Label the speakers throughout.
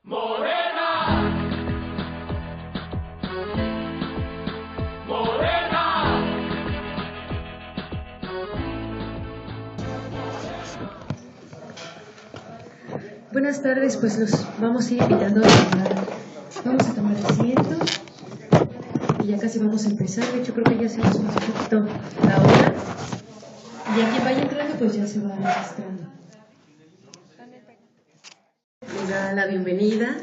Speaker 1: Morena, Morena.
Speaker 2: Buenas tardes, pues los vamos a ir invitando vamos a tomar asiento y ya casi vamos a empezar. De hecho creo que ya se nos pasó un poquito la hora y a quien vaya entrando pues ya se va registrando. Le da la bienvenida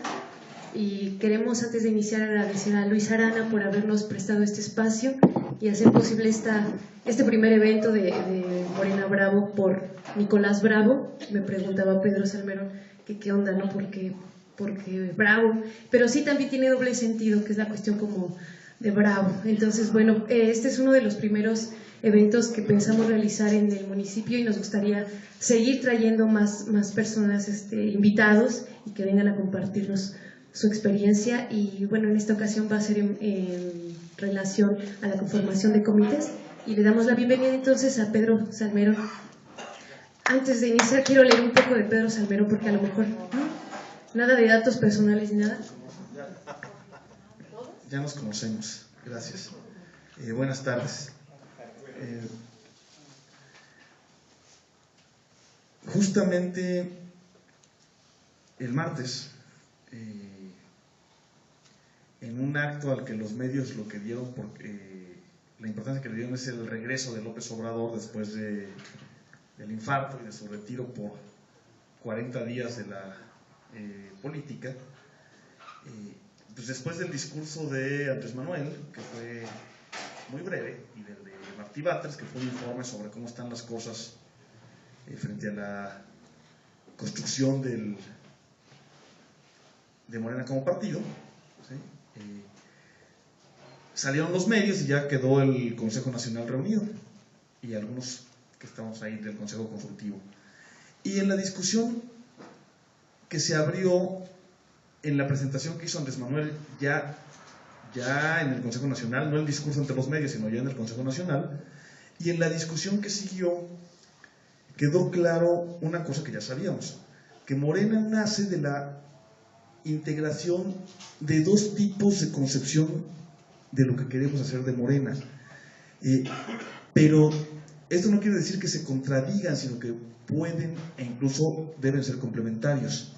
Speaker 2: y queremos antes de iniciar agradecer a Luis Arana por habernos prestado este espacio y hacer posible este primer evento de Morena Bravo por Nicolás Bravo. Me preguntaba Pedro Salmerón que qué onda, ¿no? Porque Bravo, pero sí también tiene doble sentido, que es la cuestión como de Bravo. Entonces, bueno, este es uno de los primeros eventos que pensamos realizar en el municipio y nos gustaría seguir trayendo más personas, invitados, y que vengan a compartirnos su experiencia. Y bueno, en esta ocasión va a ser en relación a la conformación de comités, y le damos la bienvenida entonces a Pedro Salmerón. Antes de iniciar quiero leer un poco de Pedro Salmerón porque a lo mejor nada de datos personales ni nada.
Speaker 3: Ya nos conocemos, gracias. Buenas tardes. Justamente el martes, en un acto al que los medios lo que dieron, la importancia que le dieron es el regreso de López Obrador después del infarto y de su retiro por 40 días de la política. Pues después del discurso de Andrés Manuel, que fue muy breve, y del de Martí Batres, que fue un informe sobre cómo están las cosas frente a la construcción de Morena como partido, ¿sí? Salieron los medios y ya quedó el Consejo Nacional reunido y algunos que estamos ahí del Consejo Consultivo. Y en la discusión que se abrió en la presentación que hizo Andrés Manuel ya en el Consejo Nacional, no el discurso ante los medios, sino ya en el Consejo Nacional, y en la discusión que siguió, quedó claro una cosa que ya sabíamos, que Morena nace de la integración de dos tipos de concepción de lo que queremos hacer de Morena. Pero esto no quiere decir que se contradigan, sino que pueden e incluso deben ser complementarios.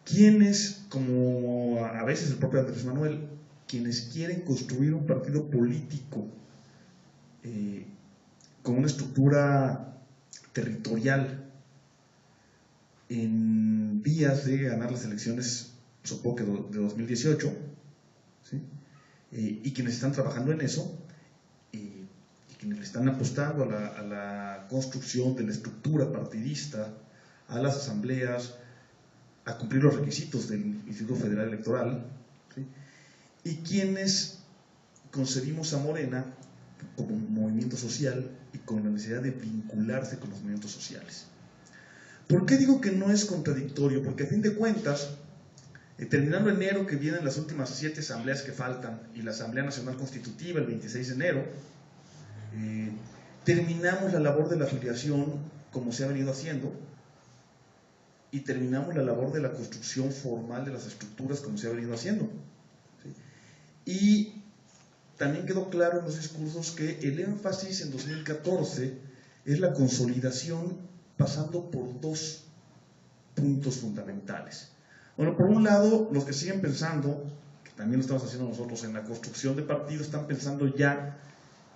Speaker 3: Quienes, como a veces el propio Andrés Manuel, quienes quieren construir un partido político con una estructura territorial en vías de ganar las elecciones, supongo que de 2018, ¿sí? Y quienes están trabajando en eso, y quienes le están apostando a la construcción de la estructura partidista, a las asambleas, a cumplir los requisitos del Instituto Federal Electoral, ¿sí? Y quienes concebimos a Morena como un movimiento social y con la necesidad de vincularse con los movimientos sociales. ¿Por qué digo que no es contradictorio? Porque a fin de cuentas, terminando enero, que vienen las últimas 7 asambleas que faltan, y la Asamblea Nacional Constitutiva el 26 de enero, terminamos la labor de la afiliación como se ha venido haciendo, y terminamos la labor de la construcción formal de las estructuras como se ha venido haciendo, ¿sí? Y también quedó claro en los discursos que el énfasis en 2014 es la consolidación pasando por 2 puntos fundamentales. Bueno, por un lado, los que siguen pensando, que también lo estamos haciendo nosotros en la construcción de partidos, están pensando ya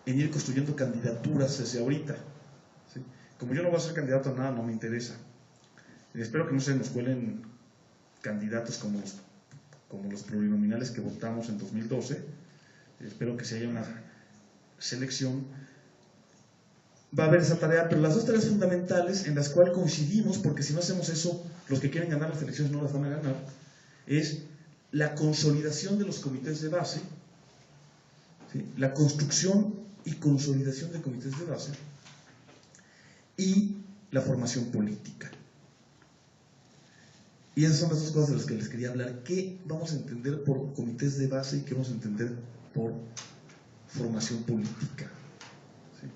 Speaker 3: en ir construyendo candidaturas desde ahorita, ¿sí? Como yo no voy a ser candidato a nada, no me interesa. Espero que no se nos cuelen candidatos como los plurinominales que votamos en 2012. Espero que si haya una selección, va a haber esa tarea, pero las 2 tareas fundamentales en las cuales coincidimos, porque si no hacemos eso, los que quieren ganar las elecciones no las van a ganar, es la consolidación de los comités de base, ¿sí? La construcción y consolidación de comités de base y la formación política. Y esas son las 2 cosas de las que les quería hablar. ¿Qué vamos a entender por comités de base y qué vamos a entender por formación política? ¿Sí?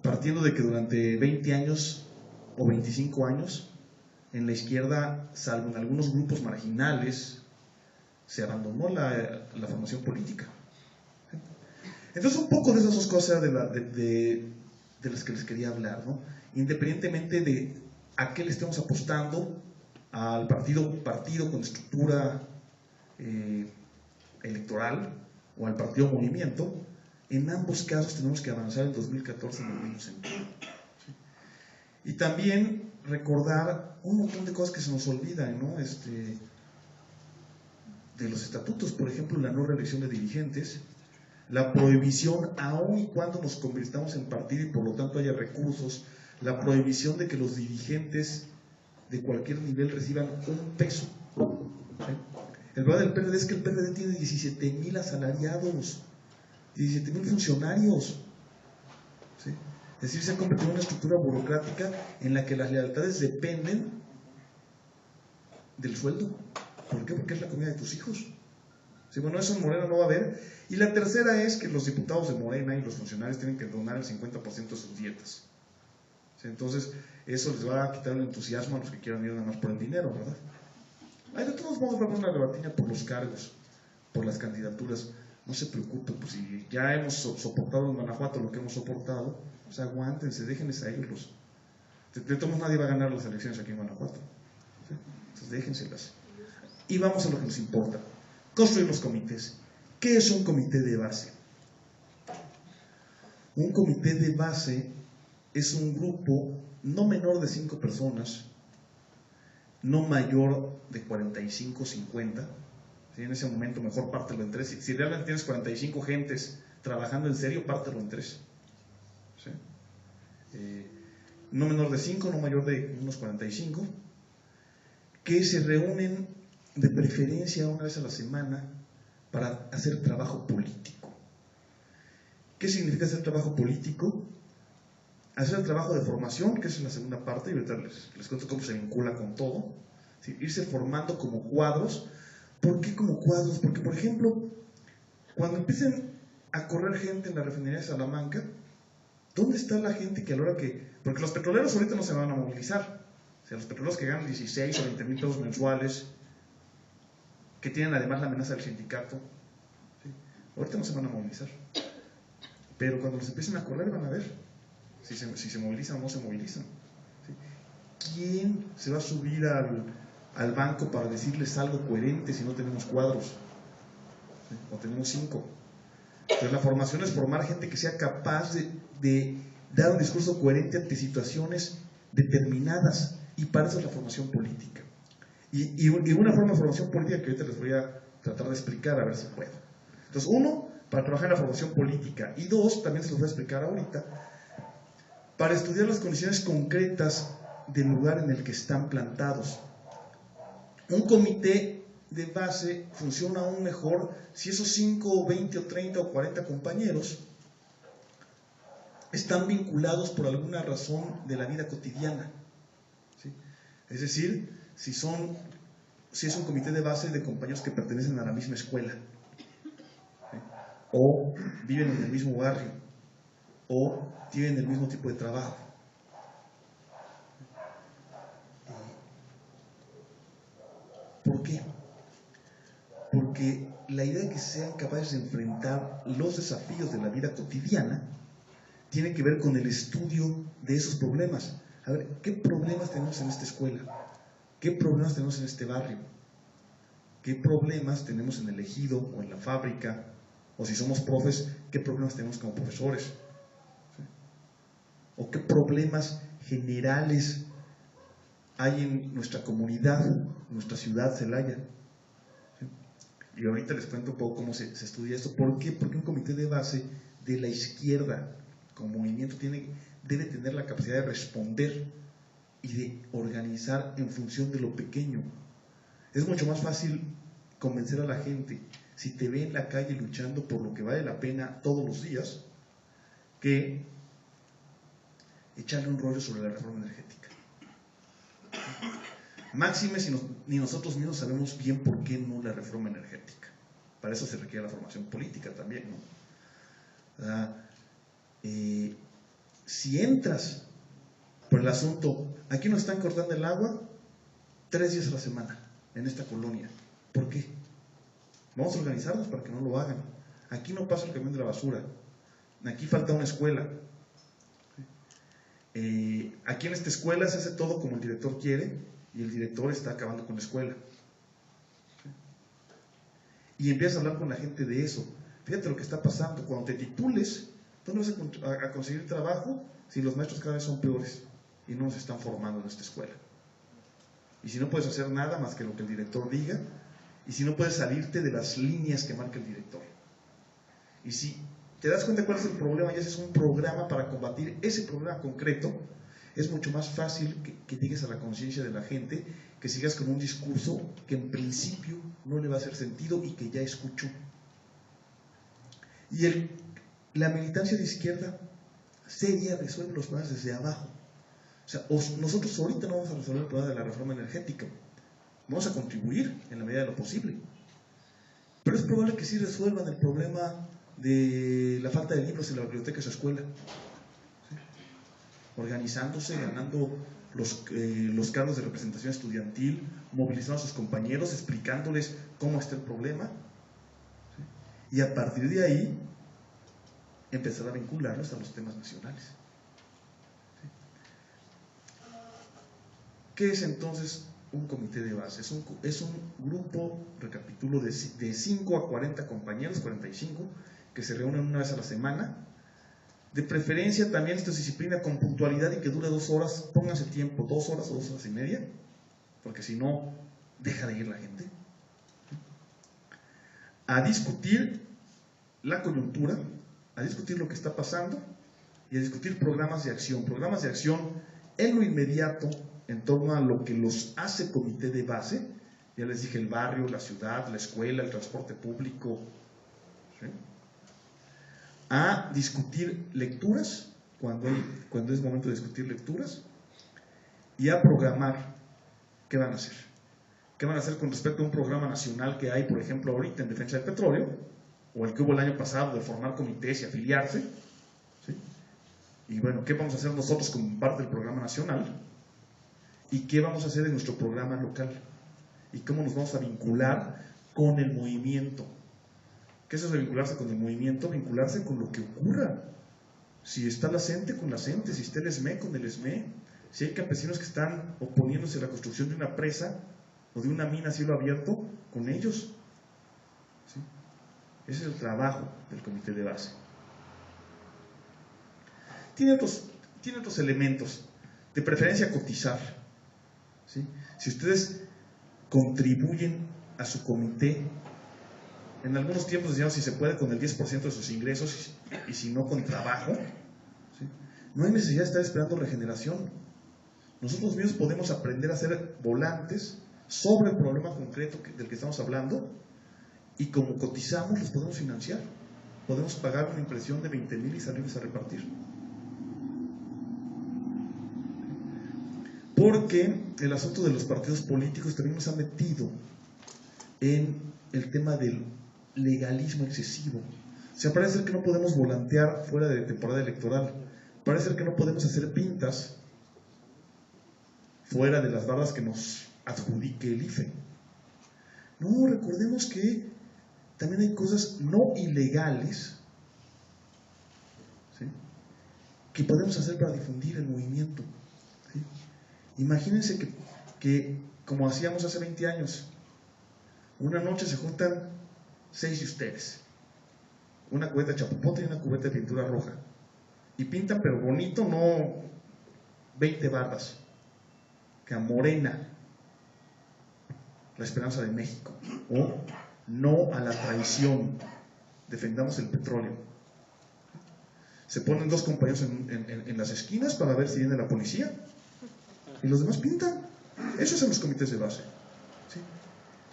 Speaker 3: Partiendo de que durante 20 años o 25 años en la izquierda, salvo en algunos grupos marginales, se abandonó la formación política. Entonces, un poco de esas dos cosas de las que les quería hablar, ¿no? Independientemente de a qué le estemos apostando, al partido con estructura electoral o al partido movimiento, en ambos casos tenemos que avanzar en 2014 en el mismo sentido. ¿Sí? Y también recordar un montón de cosas que se nos olvidan, ¿no? De los estatutos, por ejemplo, la no reelección de dirigentes, la prohibición, aun y cuando nos convirtamos en partido y por lo tanto haya recursos, la prohibición de que los dirigentes de cualquier nivel reciban un peso. ¿Sí? El problema del PRD es que el PRD tiene 17,000 asalariados, 17,000 funcionarios. ¿Sí? Es decir, se ha convertido en una estructura burocrática en la que las lealtades dependen del sueldo. ¿Por qué? Porque es la comida de tus hijos. Sí, bueno, eso en Morena no va a haber. Y la tercera es que los diputados de Morena y los funcionarios tienen que donar el 50% de sus dietas. ¿Sí? Entonces, eso les va a quitar el entusiasmo a los que quieran ir nada más por el dinero, ¿verdad? Ay, de todos modos, vamos a una rebatiña por los cargos, por las candidaturas. No se preocupen, pues si ya hemos soportado en Guanajuato lo que hemos soportado, pues aguántense, déjenles a ellos. De todos nadie va a ganar las elecciones aquí en Guanajuato. ¿Sí? Entonces déjenselas. Y vamos a lo que nos importa. Construir los comités. ¿Qué es un comité de base? Un comité de base es un grupo no menor de 5 personas, no mayor de 45, 50. ¿Sí? En ese momento mejor pártelo en 3. Si realmente tienes 45 gentes trabajando en serio, pártelo en 3. ¿Sí? No menor de 5, no mayor de unos 45, que se reúnen de preferencia una vez a la semana para hacer trabajo político. ¿Qué significa hacer trabajo político? Hacer el trabajo de formación, que es la segunda parte, y ahorita les cuento cómo se vincula con todo. ¿Sí? Irse formando como cuadros. ¿Por qué como cuadros? Porque, por ejemplo, cuando empiecen a correr gente en la refinería de Salamanca, ¿dónde está la gente que a la hora que...? Porque los petroleros ahorita no se van a movilizar. O sea, los petroleros que ganan 16 o 20,000 pesos mensuales, que tienen además la amenaza del sindicato, ¿sí? Ahorita no se van a movilizar. Pero cuando los empiecen a correr van a ver si se movilizan o no se movilizan. ¿Sí? ¿Quién se va a subir al banco para decirles algo coherente si no tenemos cuadros? ¿Sí? O tenemos 5. Entonces la formación es formar gente que sea capaz de dar un discurso coherente ante situaciones determinadas, y para eso es la formación política. Y una forma de formación política que ahorita les voy a tratar de explicar a ver si puedo. Entonces, 1, para trabajar en la formación política, y 2, también se los voy a explicar ahorita, para estudiar las condiciones concretas del lugar en el que están plantados. Un comité de base funciona aún mejor si esos 5, 20 o 30 o 40 compañeros están vinculados por alguna razón de la vida cotidiana. ¿Sí? Es decir, si es un comité de base de compañeros que pertenecen a la misma escuela, ¿sí? O viven en el mismo barrio, o tienen el mismo tipo de trabajo. ¿Por qué? Porque la idea de que sean capaces de enfrentar los desafíos de la vida cotidiana tiene que ver con el estudio de esos problemas. A ver, ¿qué problemas tenemos en esta escuela? ¿Qué problemas tenemos en este barrio? ¿Qué problemas tenemos en el ejido o en la fábrica? O si somos profes, ¿qué problemas tenemos como profesores? ¿Sí? ¿O qué problemas generales hay en nuestra comunidad, en nuestra ciudad, Celaya? ¿Sí? Y ahorita les cuento un poco cómo se estudia esto. ¿Por qué? Porque un comité de base de la izquierda como movimiento debe tener la capacidad de responder y de organizar en función de lo pequeño. Es mucho más fácil convencer a la gente si te ve en la calle luchando por lo que vale la pena todos los días, que echarle un rollo sobre la reforma energética. Máxime si ni nosotros mismos sabemos bien por qué no la reforma energética. Para eso se requiere la formación política también, ¿no? Si entras por el asunto, aquí nos están cortando el agua, 3 días a la semana en esta colonia. ¿Por qué? Vamos a organizarnos para que no lo hagan. Aquí no pasa el camión de la basura. Aquí falta una escuela. Aquí en esta escuela se hace todo como el director quiere y el director está acabando con la escuela. Y empiezas a hablar con la gente de eso. Fíjate lo que está pasando. Cuando te titules, tú no vas a conseguir trabajo si los maestros cada vez son peores y no nos están formando en esta escuela. Y si no puedes hacer nada más que lo que el director diga, y si no puedes salirte de las líneas que marca el director. Y si te das cuenta cuál es el problema y haces un programa para combatir ese problema concreto, es mucho más fácil que llegues a la conciencia de la gente, que sigas con un discurso que en principio no le va a hacer sentido y que ya escuchó. Y la militancia de izquierda seria resuelve los problemas desde abajo. O sea, nosotros ahorita no vamos a resolver el problema de la reforma energética. Vamos a contribuir en la medida de lo posible. Pero es probable que sí resuelvan el problema de la falta de libros en la biblioteca de su escuela. ¿Sí? Organizándose, ganando los cargos de representación estudiantil, movilizando a sus compañeros, explicándoles cómo está el problema. ¿Sí? Y a partir de ahí, empezar a vincularlos a los temas nacionales. ¿Sí? ¿Qué es entonces un comité de base? Es un grupo, recapitulo, de 5 a 40 compañeros, 45, que se reúnen una vez a la semana. De preferencia también esta disciplina con puntualidad y que dure 2 horas. Pónganse tiempo, 2 horas o 2 horas y media, porque si no, deja de ir la gente. A discutir la coyuntura, a discutir lo que está pasando y a discutir programas de acción. Programas de acción en lo inmediato, en torno a lo que los hace comité de base. Ya les dije, el barrio, la ciudad, la escuela, el transporte público. ¿Sí? A discutir lecturas, cuando es momento de discutir lecturas, y a programar qué van a hacer. ¿Qué van a hacer con respecto a un programa nacional que hay, por ejemplo, ahorita en defensa del petróleo, o el que hubo el año pasado de formar comités y afiliarse? ¿Sí? Y bueno, ¿qué vamos a hacer nosotros como parte del programa nacional? ¿Y qué vamos a hacer en nuestro programa local? ¿Y cómo nos vamos a vincular con el movimiento? ¿Qué es eso de vincularse con el movimiento? Vincularse con lo que ocurra. Si está la CENTE, con la CENTE. Si está el ESME, con el ESME. Si hay campesinos que están oponiéndose a la construcción de una presa o de una mina a cielo abierto, con ellos. ¿Sí? Ese es el trabajo del comité de base. Tiene otros elementos. De preferencia, cotizar. ¿Sí? Si ustedes contribuyen a su comité, en algunos tiempos decíamos si se puede con el 10% de sus ingresos y si no con trabajo, ¿sí? No hay necesidad de estar esperando regeneración. Nosotros mismos podemos aprender a hacer volantes sobre el problema concreto del que estamos hablando, y como cotizamos los podemos financiar. Podemos pagar una impresión de 20,000 y salirles a repartir. Porque el asunto de los partidos políticos también nos ha metido en el tema del legalismo excesivo. O sea, parece ser que no podemos volantear fuera de temporada electoral. Parece ser que no podemos hacer pintas fuera de las barras que nos adjudique el IFE. No, recordemos que también hay cosas no ilegales, ¿sí?, que podemos hacer para difundir el movimiento. ¿Sí? Imagínense que como hacíamos hace 20 años, una noche se juntan 6 de ustedes, una cubeta de chapopote y una cubeta de pintura roja, y pintan, pero bonito, no 20 barras, que a Morena, la esperanza de México, o no a la traición, defendamos el petróleo. Se ponen 2 compañeros en las esquinas para ver si viene la policía, y los demás pintan. Eso son los comités de base. ¿Sí?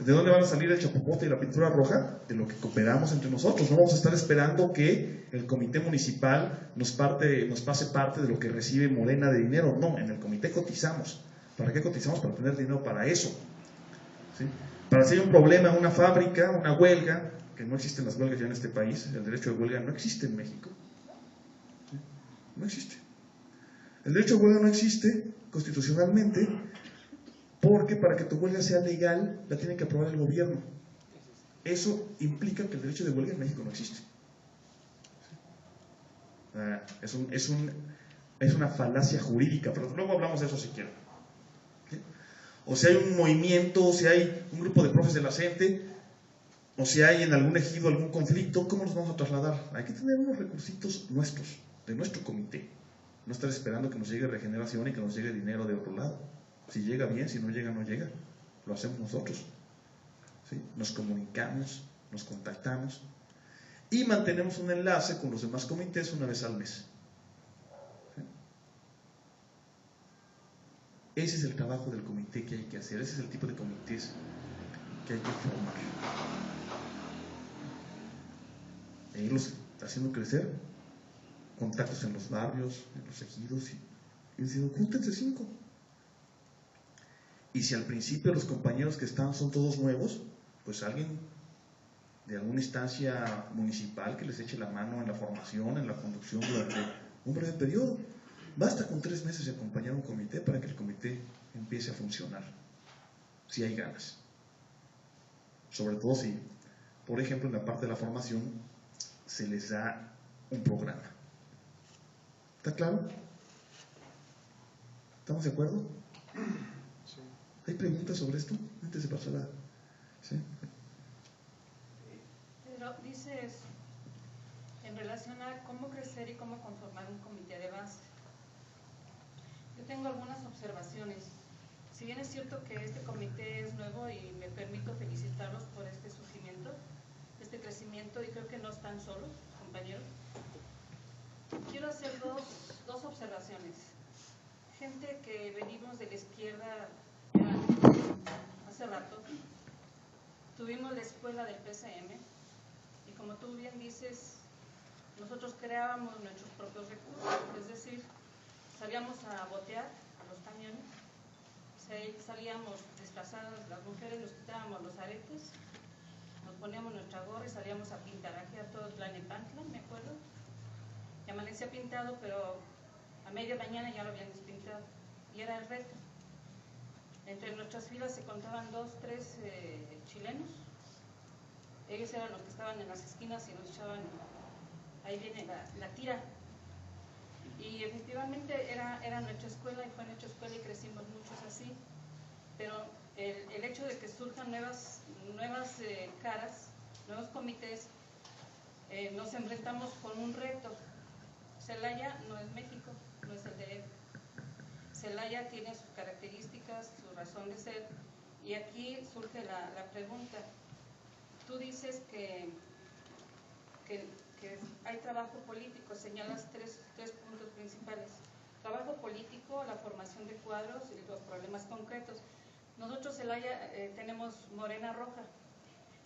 Speaker 3: ¿De dónde van a salir el chapopote y la pintura roja? De lo que cooperamos entre nosotros. No vamos a estar esperando que el comité municipal nos pase parte de lo que recibe Morena de dinero. No, en el comité cotizamos. ¿Para qué cotizamos? Para tener dinero para eso. ¿Sí? Para si hay un problema en una fábrica, una huelga, que no existen las huelgas ya en este país, el derecho de huelga no existe en México. ¿Sí? No existe. El derecho de huelga no existe constitucionalmente Porque para que tu huelga sea legal, la tiene que aprobar el gobierno. Eso implica que el derecho de huelga en México no existe. Es una falacia jurídica, pero luego hablamos de eso si quieren. ¿Sí? O si hay un movimiento, o si hay un grupo de profes de la CENTE, o si hay en algún ejido algún conflicto, ¿cómo los vamos a trasladar? Hay que tener unos recursitos nuestros, de nuestro comité. No estar esperando que nos llegue regeneración y que nos llegue dinero de otro lado. Si llega bien, si no llega, no llega. Lo hacemos nosotros. ¿Sí? Nos comunicamos, nos contactamos y mantenemos un enlace con los demás comités una vez al mes. ¿Sí? Ese es el trabajo del comité que hay que hacer, ese es el tipo de comités que hay que formar. E irlos haciendo crecer, contactos en los barrios, en los ejidos, y diciendo, júntense 5. Y si al principio los compañeros que están son todos nuevos, pues alguien de alguna instancia municipal que les eche la mano en la formación, en la conducción durante un breve periodo. Basta con 3 meses de acompañar a un comité para que el comité empiece a funcionar, si hay ganas. Sobre todo si, por ejemplo, en la parte de la formación se les da un programa. ¿Está claro? ¿Estamos de acuerdo? Sí. ¿Hay preguntas sobre esto? Antes de pasar a... ¿Sí?
Speaker 1: Pero dices, en relación a cómo crecer y cómo conformar un comité de base. Yo tengo algunas observaciones. Si bien es cierto que este comité es nuevo y me permito felicitarlos por este surgimiento, este crecimiento, y creo que no están solos, compañeros. Quiero hacer dos observaciones. Gente que venimos de la izquierda ya hace rato, tuvimos la escuela del PCM y como tú bien dices, nosotros creábamos nuestros propios recursos, es decir, salíamos a botear a los camiones, salíamos disfrazadas, las mujeres nos quitábamos los aretes, nos poníamos nuestra gorra y salíamos a pintar aquí a todo Tlalnepantla, me acuerdo, y amanecía pintado, pero a media mañana ya lo habían despintado, y era el reto. Entre nuestras filas se contaban 2, 3 chilenos, ellos eran los que estaban en las esquinas y nos echaban, ahí viene la tira. Y efectivamente era nuestra escuela y fue nuestra escuela y crecimos muchos así, pero el hecho de que surjan nuevas caras, nuevos comités, nos enfrentamos con un reto. Celaya no es México, no es el DF. Celaya tiene sus características, su razón de ser, y aquí surge la pregunta. Tú dices que hay trabajo político, señalas tres puntos principales. Trabajo político, la formación de cuadros y los problemas concretos. Nosotros, Celaya, tenemos Morena Roja.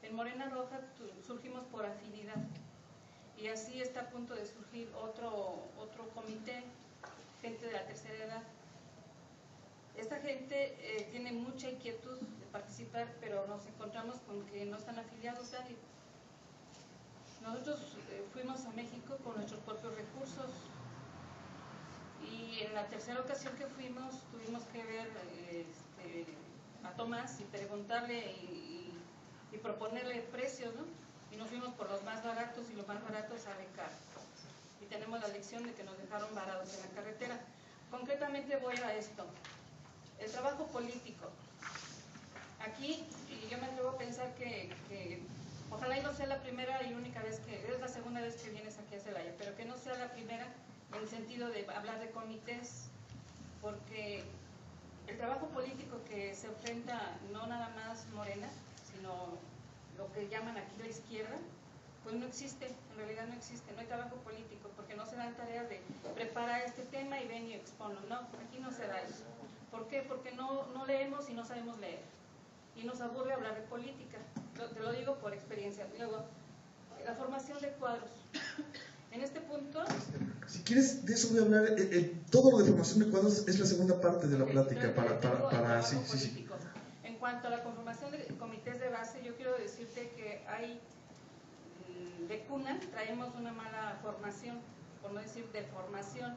Speaker 1: En Morena Roja surgimos por afinidad. Y así está a punto de surgir otro comité, gente de la tercera edad. Esta gente tiene mucha inquietud de participar, pero nos encontramos con que no están afiliados a nadie. Nosotros fuimos a México con nuestros propios recursos y en la tercera ocasión que fuimos tuvimos que ver a Tomás y preguntarle y proponerle precios, ¿no? Y nos fuimos por los más baratos y los más baratos sale caro. Y tenemos la lección de que nos dejaron varados en la carretera. Concretamente voy a esto, el trabajo político. Aquí, y yo me atrevo a pensar que ojalá y no sea la primera y única vez es la segunda vez que vienes aquí a Celaya, pero que no sea la primera en el sentido de hablar de comités, porque el trabajo político que se enfrenta no nada más Morena, sino lo que llaman aquí la izquierda, pues no existe, en realidad no existe, no hay trabajo político, porque no se dan tareas de prepara este tema y ven y exponlo, no, aquí no se da eso. ¿Por qué? Porque no leemos y no sabemos leer, y nos aburre hablar de política, te lo digo por experiencia. Luego, la formación de cuadros. En este punto...
Speaker 3: Si quieres, de eso voy a hablar. Todo lo de formación de cuadros es la segunda parte de la plática. Para sí.
Speaker 1: En cuanto a la conformación de comités de base, yo quiero decirte que hay, de cuna, traemos una mala formación, por no decir de formación.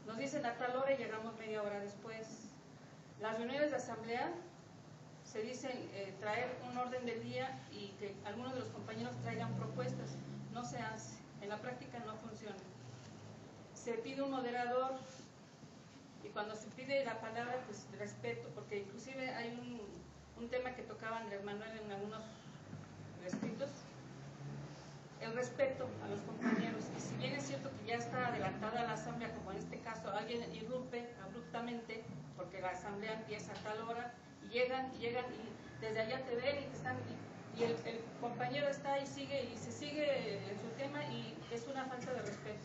Speaker 1: Nos dicen a tal hora y llegamos media hora después. Las reuniones de asamblea se dicen traer un orden del día y que algunos de los compañeros traigan propuestas. No se hace, en la práctica no funciona. Se pide un moderador y cuando se pide la palabra, pues respeto, porque inclusive hay un tema que tocaba Andrés Manuel en algunos escritos, el respeto a los compañeros. Y si bien es cierto que ya está adelantada la asamblea, como en este caso alguien irrumpe abruptamente, porque la asamblea empieza a tal hora, y llegan y desde allá te ven y te están, y el compañero está y se sigue en su tema, y es una falta de respeto.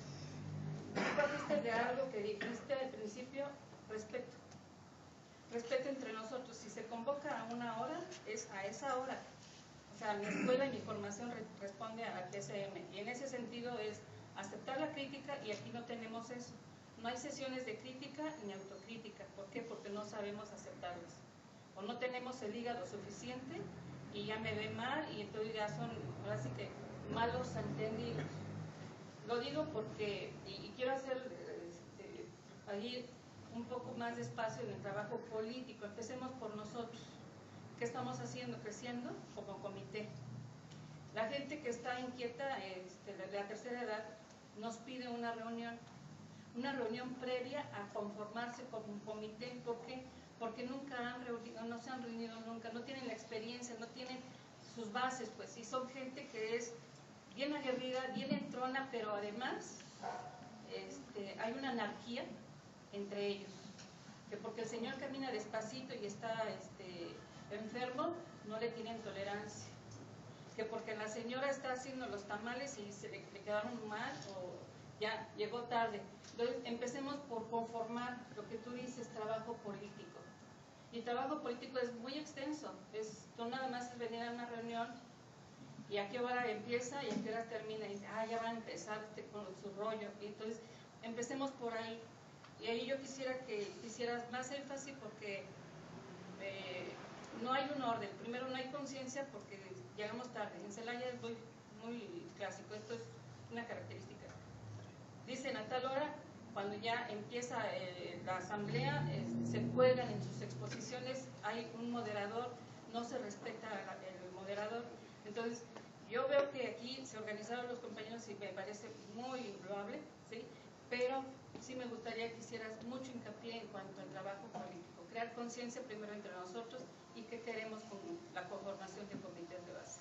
Speaker 1: Tú partiste de algo que dijiste al principio, respeto. Respeto entre nosotros. Si se convoca a una hora, es a esa hora. O sea, mi escuela y mi formación responde a TCM. Y en ese sentido es aceptar la crítica, y aquí no tenemos eso. No hay sesiones de crítica ni autocrítica. ¿Por qué? Porque no sabemos aceptarlas. O no tenemos el hígado suficiente y ya me ve mal, y entonces ya son, ahora sí que, malos entendidos. Lo digo porque, y quiero hacer ahí un poco más de espacio en el trabajo político. Empecemos por nosotros. ¿Qué estamos haciendo? Creciendo como comité. La gente que está inquieta de la tercera edad nos pide una reunión previa a conformarse como un comité. ¿Por qué? Porque nunca no se han reunido nunca, no tienen la experiencia, no tienen sus bases, pues, y son gente que es bien aguerrida, bien entrona, pero además hay una anarquía entre ellos, que porque el señor camina despacito y está enfermo, no le tienen tolerancia, que porque la señora está haciendo los tamales y le quedaron mal o ya llegó tarde. Entonces empecemos por conformar lo que tú dices, trabajo político. Y trabajo político es muy extenso, no nada más es venir a una reunión y a qué hora empieza y a qué hora termina, y dice, ya va a empezar con su rollo. Y entonces empecemos por ahí. Y ahí yo quisiera que hicieras más énfasis, porque no hay un orden. Primero, no hay conciencia porque llegamos tarde. En Celaya es muy clásico, esto es una característica. Dicen a tal hora, cuando ya empieza la asamblea, se cuelgan en sus exposiciones, hay un moderador, no se respeta el moderador. Entonces, yo veo que aquí se organizaron los compañeros y me parece muy loable, ¿sí? Pero sí me gustaría que hicieras mucho hincapié en cuanto al trabajo político, crear conciencia primero entre nosotros y qué queremos con la conformación de comités de base.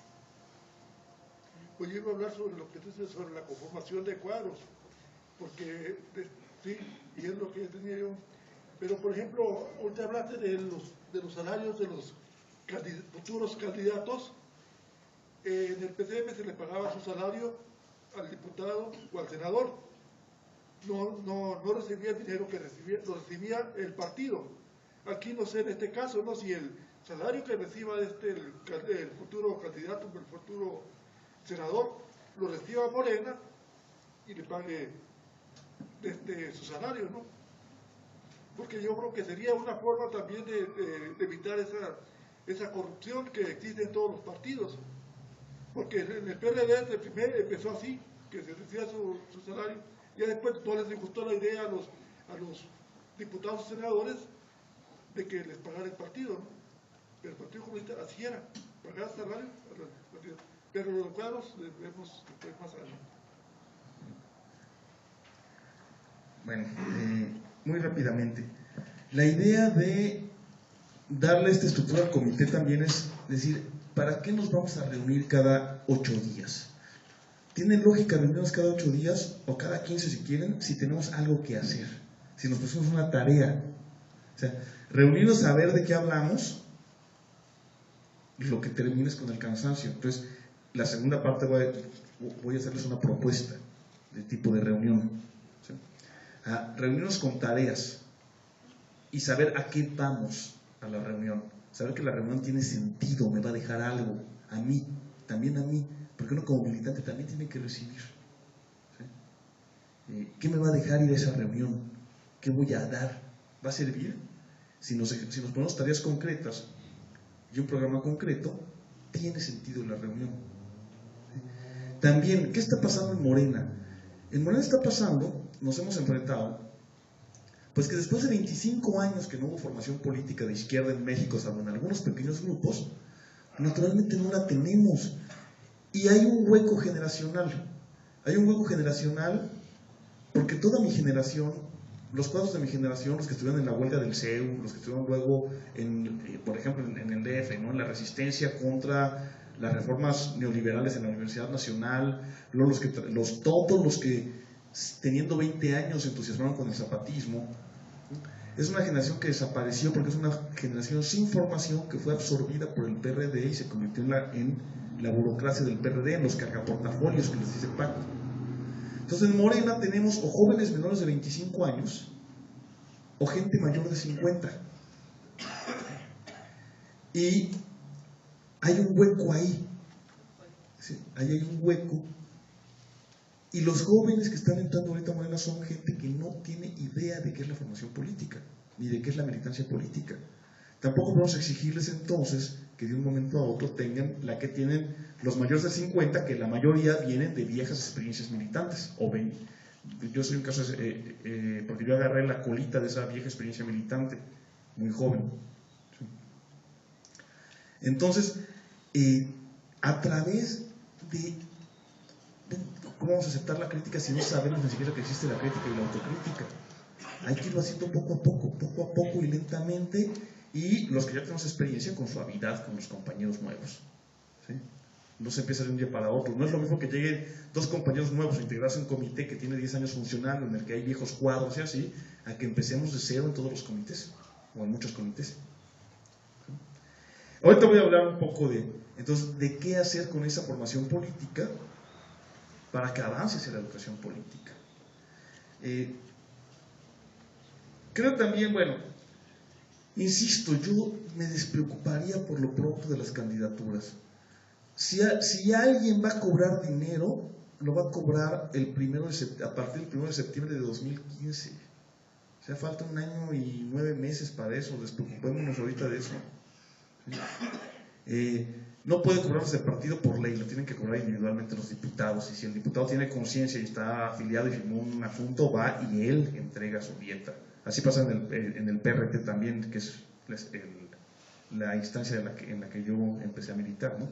Speaker 4: Pues yo iba a hablar sobre lo que tú dices sobre la conformación de cuadros, porque sí, y es lo que tenía yo. Pero, por ejemplo, ahorita hablaste de los salarios de los futuros candidatos. En el PCM se le pagaba su salario al diputado o al senador. No recibía el dinero que lo recibía el partido. Aquí no sé en este caso, ¿no? Si el salario que reciba el futuro candidato, el futuro senador, lo reciba Morena y le pague su salario, ¿no? Porque yo creo que sería una forma también de evitar esa corrupción que existe en todos los partidos. Porque en el PRD el primero empezó así, que se recibía su salario, y después no les gustó la idea a los diputados y senadores de que les pagara el partido, ¿no? Pero el Partido Comunista así era, pagar salario al partido. Pero los cuadros les vemos después más adelante.
Speaker 3: Bueno, muy rápidamente. La idea de darle esta estructura al comité también es decir, ¿para qué nos vamos a reunir cada 8 días? ¿Tiene lógica reunirnos cada 8 días o cada 15 si quieren, si tenemos algo que hacer? Si nos pusimos una tarea. O sea, reunirnos a ver de qué hablamos, lo que termina es con el cansancio. Entonces, la segunda parte voy a hacerles una propuesta de tipo de reunión. ¿Sí? Reunirnos con tareas y saber a qué vamos a la reunión. Saber que la reunión tiene sentido, me va a dejar algo, a mí, también a mí, porque uno como militante también tiene que recibir. ¿Sí? ¿Qué me va a dejar ir a esa reunión? ¿Qué voy a dar? ¿Va a servir? Si nos ponemos tareas concretas y un programa concreto, tiene sentido la reunión. ¿Sí? También, ¿qué está pasando en Morena? En Morena está pasando, nos hemos enfrentado, Pues que después de 25 años que no hubo formación política de izquierda en México, salvo en algunos pequeños grupos, naturalmente no la tenemos. Y hay un hueco generacional. Hay un hueco generacional porque toda mi generación, los cuadros de mi generación, los que estuvieron en la huelga del CEU, los que estuvieron luego, por ejemplo, en el DF, ¿no?, en la resistencia contra las reformas neoliberales en la Universidad Nacional, luego todos los que teniendo 20 años entusiasmaron con el zapatismo, es una generación que desapareció porque es una generación sin formación que fue absorbida por el PRD y se convirtió en la burocracia del PRD, en los cargaportafolios que les dice Paco. Entonces en Morena tenemos o jóvenes menores de 25 años o gente mayor de 50. Y hay un hueco ahí. ¿Sí? Ahí hay un hueco. Y los jóvenes que están entrando ahorita a Morena son gente que no tiene idea de qué es la formación política, ni de qué es la militancia política. Tampoco podemos exigirles entonces que de un momento a otro tengan la que tienen los mayores de 50, que la mayoría vienen de viejas experiencias militantes. Yo soy un caso, porque yo agarré la colita de esa vieja experiencia militante, muy joven. Entonces, a través de... ¿Cómo vamos a aceptar la crítica si no sabemos ni siquiera que existe la crítica y la autocrítica? Hay que irlo haciendo poco a poco y lentamente, y los que ya tenemos experiencia con suavidad con los compañeros nuevos. ¿Sí? No se empieza de un día para otro. No es lo mismo que lleguen dos compañeros nuevos a integrarse a un comité que tiene 10 años funcionando, en el que hay viejos cuadros y así, a que empecemos de cero en todos los comités, o en muchos comités. ¿Sí? Ahorita voy a hablar un poco de qué hacer con esa formación política para que avance hacia la educación política. Creo también, insisto, yo me despreocuparía por lo pronto de las candidaturas. Si alguien va a cobrar dinero, lo va a cobrar a partir del 1 de septiembre de 2015. O sea, falta 1 año y 9 meses para eso, despreocupémonos ahorita de eso. No puede cobrarse el partido por ley, lo tienen que cobrar individualmente los diputados, y si el diputado tiene conciencia y está afiliado y firmó un asunto, va y él entrega su dieta. Así pasa en el PRT también, que es la instancia en la que yo empecé a militar, ¿no?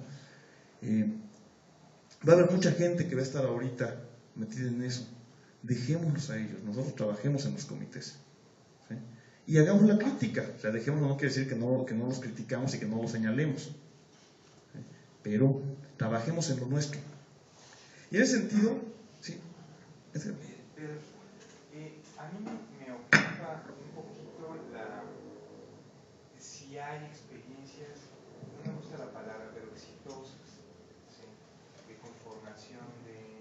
Speaker 3: Va a haber mucha gente que va a estar ahorita metida en eso. Dejémoslos a ellos, nosotros trabajemos en los comités, ¿sí? Y hagamos la crítica. O sea, dejémoslo no quiere decir que no los criticamos y que no los señalemos, ¿sí? Pero trabajemos en lo nuestro. Y en ese sentido, sí.
Speaker 5: A mí me ocupa un poquito si hay experiencias, no me gusta la palabra, pero exitosas, ¿sí?, de conformación de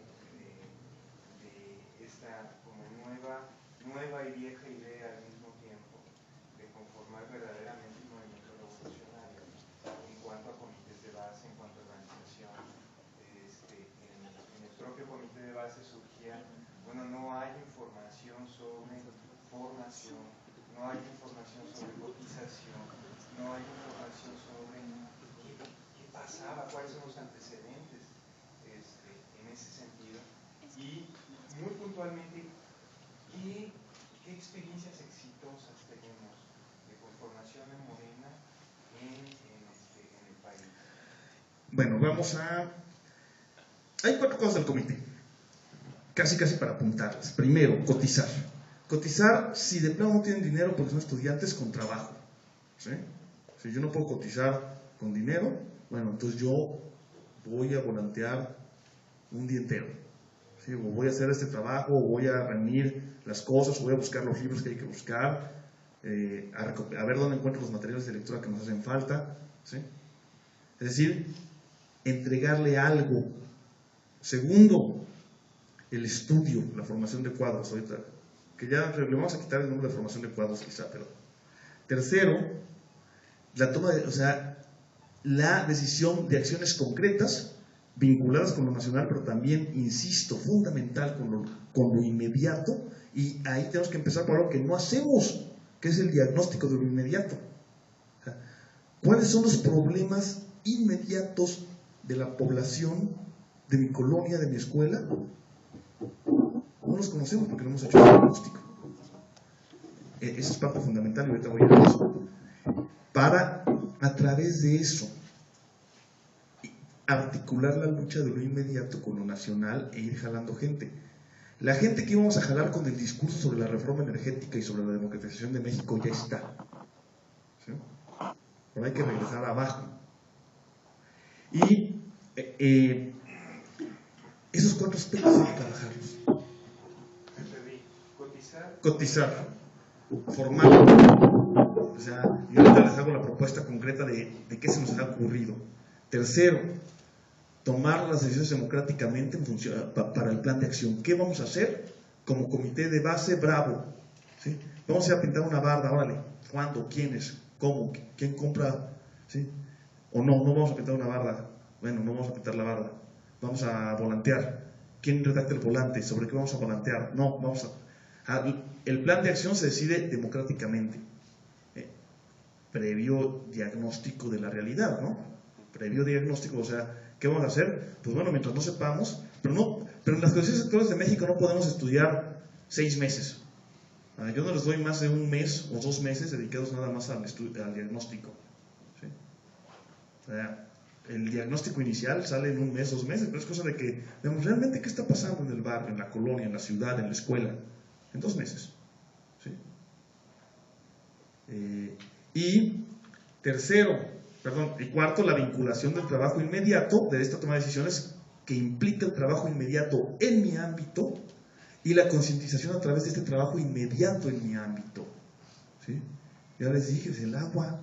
Speaker 5: esta como nueva y vieja idea al mismo tiempo, de conformar verdaderamente un movimiento revolucionario en cuanto a comités de base, en cuanto a organización. En el propio comité de base surgía, no hay información sobre formación, no hay información sobre cotización, no hay información sobre qué pasaba, cuáles son los antecedentes en ese sentido, y muy puntualmente qué experiencias exitosas tenemos de conformación en Morena en el país.
Speaker 3: Bueno, hay 4 cosas del comité, casi para apuntarlas. Primero, cotizar. Cotizar si de plano no tienen dinero porque son estudiantes, con trabajo, ¿sí? Si yo no puedo cotizar con dinero, entonces yo voy a volantear un día entero, ¿sí? O voy a hacer este trabajo, o voy a reunir las cosas, o voy a buscar los libros que hay que buscar, a ver dónde encuentro los materiales de lectura que nos hacen falta, ¿sí? Es decir, entregarle algo. Segundo, el estudio, la formación de cuadros, ahorita, que ya le vamos a quitar el nombre de formación de cuadros quizá, pero tercero, la decisión de acciones concretas vinculadas con lo nacional, pero también, insisto, fundamental con lo inmediato, y ahí tenemos que empezar por algo que no hacemos, que es el diagnóstico de lo inmediato. O sea, ¿cuáles son los problemas inmediatos de la población de mi colonia, de mi escuela? No los conocemos porque no hemos hecho el diagnóstico. Esa es parte fundamental y ahorita voy a ir a eso. Para, a través de eso, articular la lucha de lo inmediato con lo nacional e ir jalando gente. La gente que íbamos a jalar con el discurso sobre la reforma energética y sobre la democratización de México ya está. ¿Sí? Pero hay que regresar abajo. Y esos 4 aspectos hay que trabajarlos. Cotizar, formar. O sea, yo ahorita les hago la propuesta concreta de qué se nos ha ocurrido. Tercero, tomar las decisiones democráticamente en función, para el plan de acción. ¿Qué vamos a hacer? Como comité de base, bravo. ¿Sí? Vamos a ir a pintar una barda, órale. ¿Cuándo? ¿Quiénes? ¿Cómo? ¿Quién compra? ¿Sí? O no vamos a pintar una barda. Bueno, no vamos a pintar la barda. Vamos a volantear. ¿Quién redacta el volante? ¿Sobre qué vamos a volantear? No, vamos a... El plan de acción se decide democráticamente. Previo diagnóstico de la realidad, ¿no? Previo diagnóstico, o sea, ¿qué vamos a hacer? Pues bueno, mientras no sepamos, pero en las condiciones actuales de México no podemos estudiar 6 meses. Yo no les doy más de 1 mes o 2 meses dedicados nada más al diagnóstico. ¿Sí? O sea, el diagnóstico inicial sale en 1 mes, 2 meses, pero es cosa de que veamos realmente qué está pasando en el barrio, en la colonia, en la ciudad, en la escuela, en 2 meses. ¿Sí? Y cuarto, la vinculación del trabajo inmediato de esta toma de decisiones que implica el trabajo inmediato en mi ámbito y la concientización a través de este trabajo inmediato en mi ámbito. ¿Sí? Ya les dije, es el agua,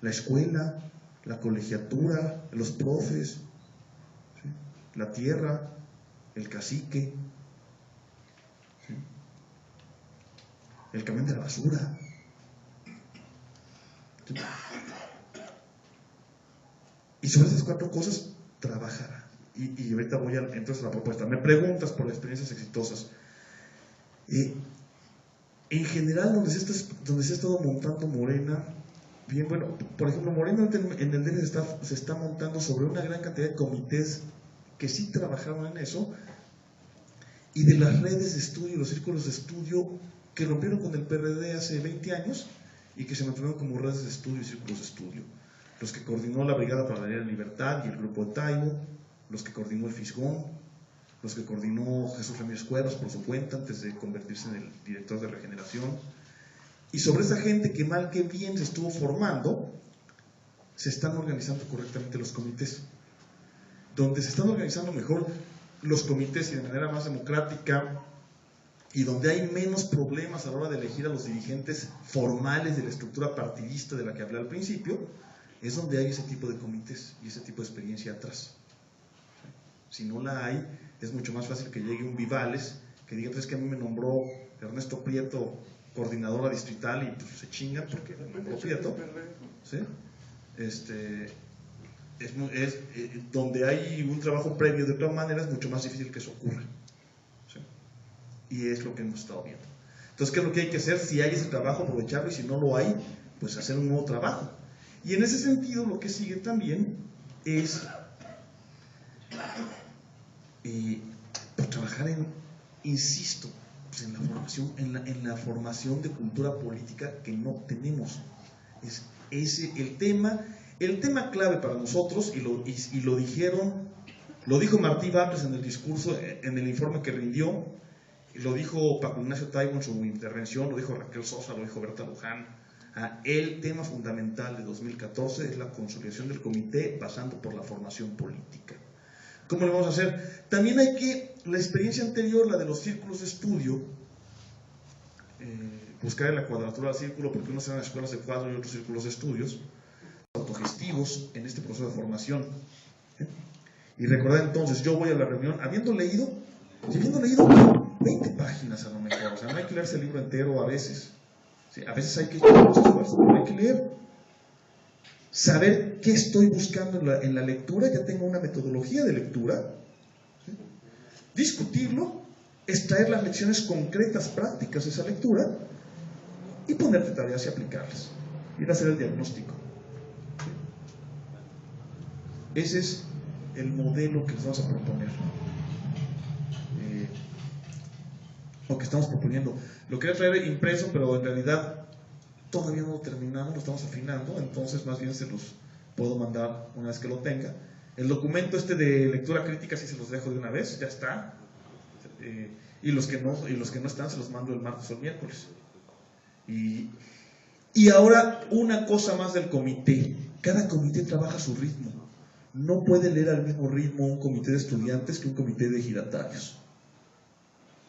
Speaker 3: la escuela, la colegiatura, los profes, ¿sí? La tierra, el cacique, ¿sí? El camión de la basura. ¿Sí? Y sobre esas 4 cosas trabajará. Y ahorita voy entonces a la propuesta. Me preguntas por las experiencias exitosas. En general, donde se ha estado montando Morena, bien, bueno, por ejemplo, Morena en el DF se está montando sobre una gran cantidad de comités que sí trabajaban en eso, y de las redes de estudio, los círculos de estudio que rompieron con el PRD hace 20 años y que se mantuvieron como redes de estudio y círculos de estudio. Los que coordinó la Brigada para la Libertad y el Grupo de Taibo, los que coordinó el Fisgón, los que coordinó Jesús Ramírez Cuevas por su cuenta antes de convertirse en el director de Regeneración. Y sobre esa gente que mal que bien se estuvo formando, se están organizando correctamente los comités. Donde se están organizando mejor los comités y de manera más democrática, y donde hay menos problemas a la hora de elegir a los dirigentes formales de la estructura partidista de la que hablé al principio, es donde hay ese tipo de comités y ese tipo de experiencia atrás. Si no la hay, es mucho más fácil que llegue un Vivales que diga, pues es que a mí me nombró Ernesto Prieto coordinadora distrital y pues se chinga porque me nombró Prieto. ¿Sí? Donde hay un trabajo previo de todas maneras, es mucho más difícil que eso ocurra. ¿Sí? Y es lo que hemos estado viendo. Entonces, ¿qué es lo que hay que hacer? Si hay ese trabajo, aprovecharlo, y si no lo hay, pues hacer un nuevo trabajo. Y en ese sentido, lo que sigue también es por trabajar insisto, pues en la formación de cultura política que no tenemos. Es ese el tema clave para nosotros, y lo dijo Martí Batres en el discurso, en el informe que rindió, y lo dijo Paco Ignacio Taibo en su intervención, lo dijo Raquel Sosa, lo dijo Berta Luján. El tema fundamental de 2014 es la consolidación del comité pasando por la formación política. ¿Cómo lo vamos a hacer? También hay que, la experiencia anterior, la de los círculos de estudio, buscar en la cuadratura del círculo, porque unos eran escuelas de cuadro y otros círculos de estudios, autogestivos en este proceso de formación. Y recordar entonces, yo voy a la reunión habiendo leído 20 páginas a lo mejor, o sea, no hay que leerse el libro entero a veces. Sí, a veces hay que echar mucho esfuerzo, pero hay que leer. Saber qué estoy buscando en la lectura, ya tengo una metodología de lectura. ¿Sí? Discutirlo, extraer las lecciones concretas, prácticas de esa lectura y ponerte tareas y aplicarlas. Ir a hacer el diagnóstico. ¿Sí? Ese es el modelo que les vamos a proponer. lo que estamos proponiendo. Lo quería traer impreso, pero en realidad todavía no lo terminamos, lo estamos afinando, entonces más bien se los puedo mandar una vez que lo tenga. El documento de lectura crítica sí se los dejo de una vez, ya está. Y los que no están se los mando el martes o el miércoles. Y ahora una cosa más del comité. Cada comité trabaja a su ritmo. No puede leer al mismo ritmo un comité de estudiantes que un comité de ejidatarios.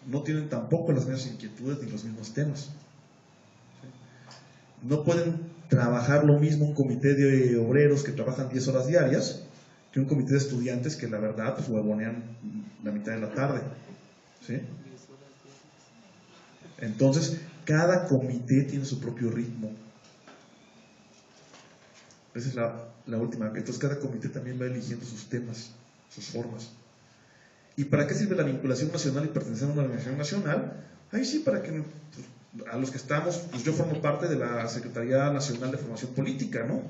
Speaker 3: No tienen tampoco las mismas inquietudes ni los mismos temas. No pueden trabajar lo mismo un comité de obreros que trabajan 10 horas diarias que un comité de estudiantes que la verdad pues huevonean la mitad de la tarde. ¿Sí? Entonces, cada comité tiene su propio ritmo. Esa es la última. Entonces, cada comité también va eligiendo sus temas, sus formas. ¿Y para qué sirve la vinculación nacional y pertenecer a una organización nacional? Ahí sí, para que pues, a los que estamos, pues yo formo parte de la Secretaría Nacional de Formación Política, ¿no?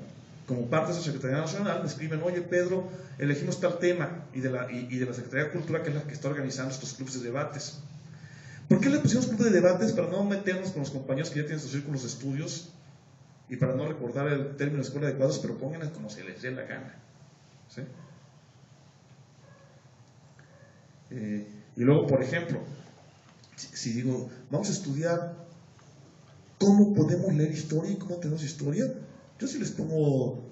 Speaker 3: Como parte de esa Secretaría Nacional me escriben, oye Pedro, elegimos tal tema, y de la Secretaría de Cultura, que es la que está organizando estos clubes de debates. ¿Por qué le pusimos club de debates? Para no meternos con los compañeros que ya tienen sus círculos de estudios y para no recordar el término escuela de cuadros, pero pónganlas como se les dé la gana. ¿Sí? Y luego, por ejemplo, si digo, vamos a estudiar cómo podemos leer historia y cómo tenemos historia, yo sí les pongo,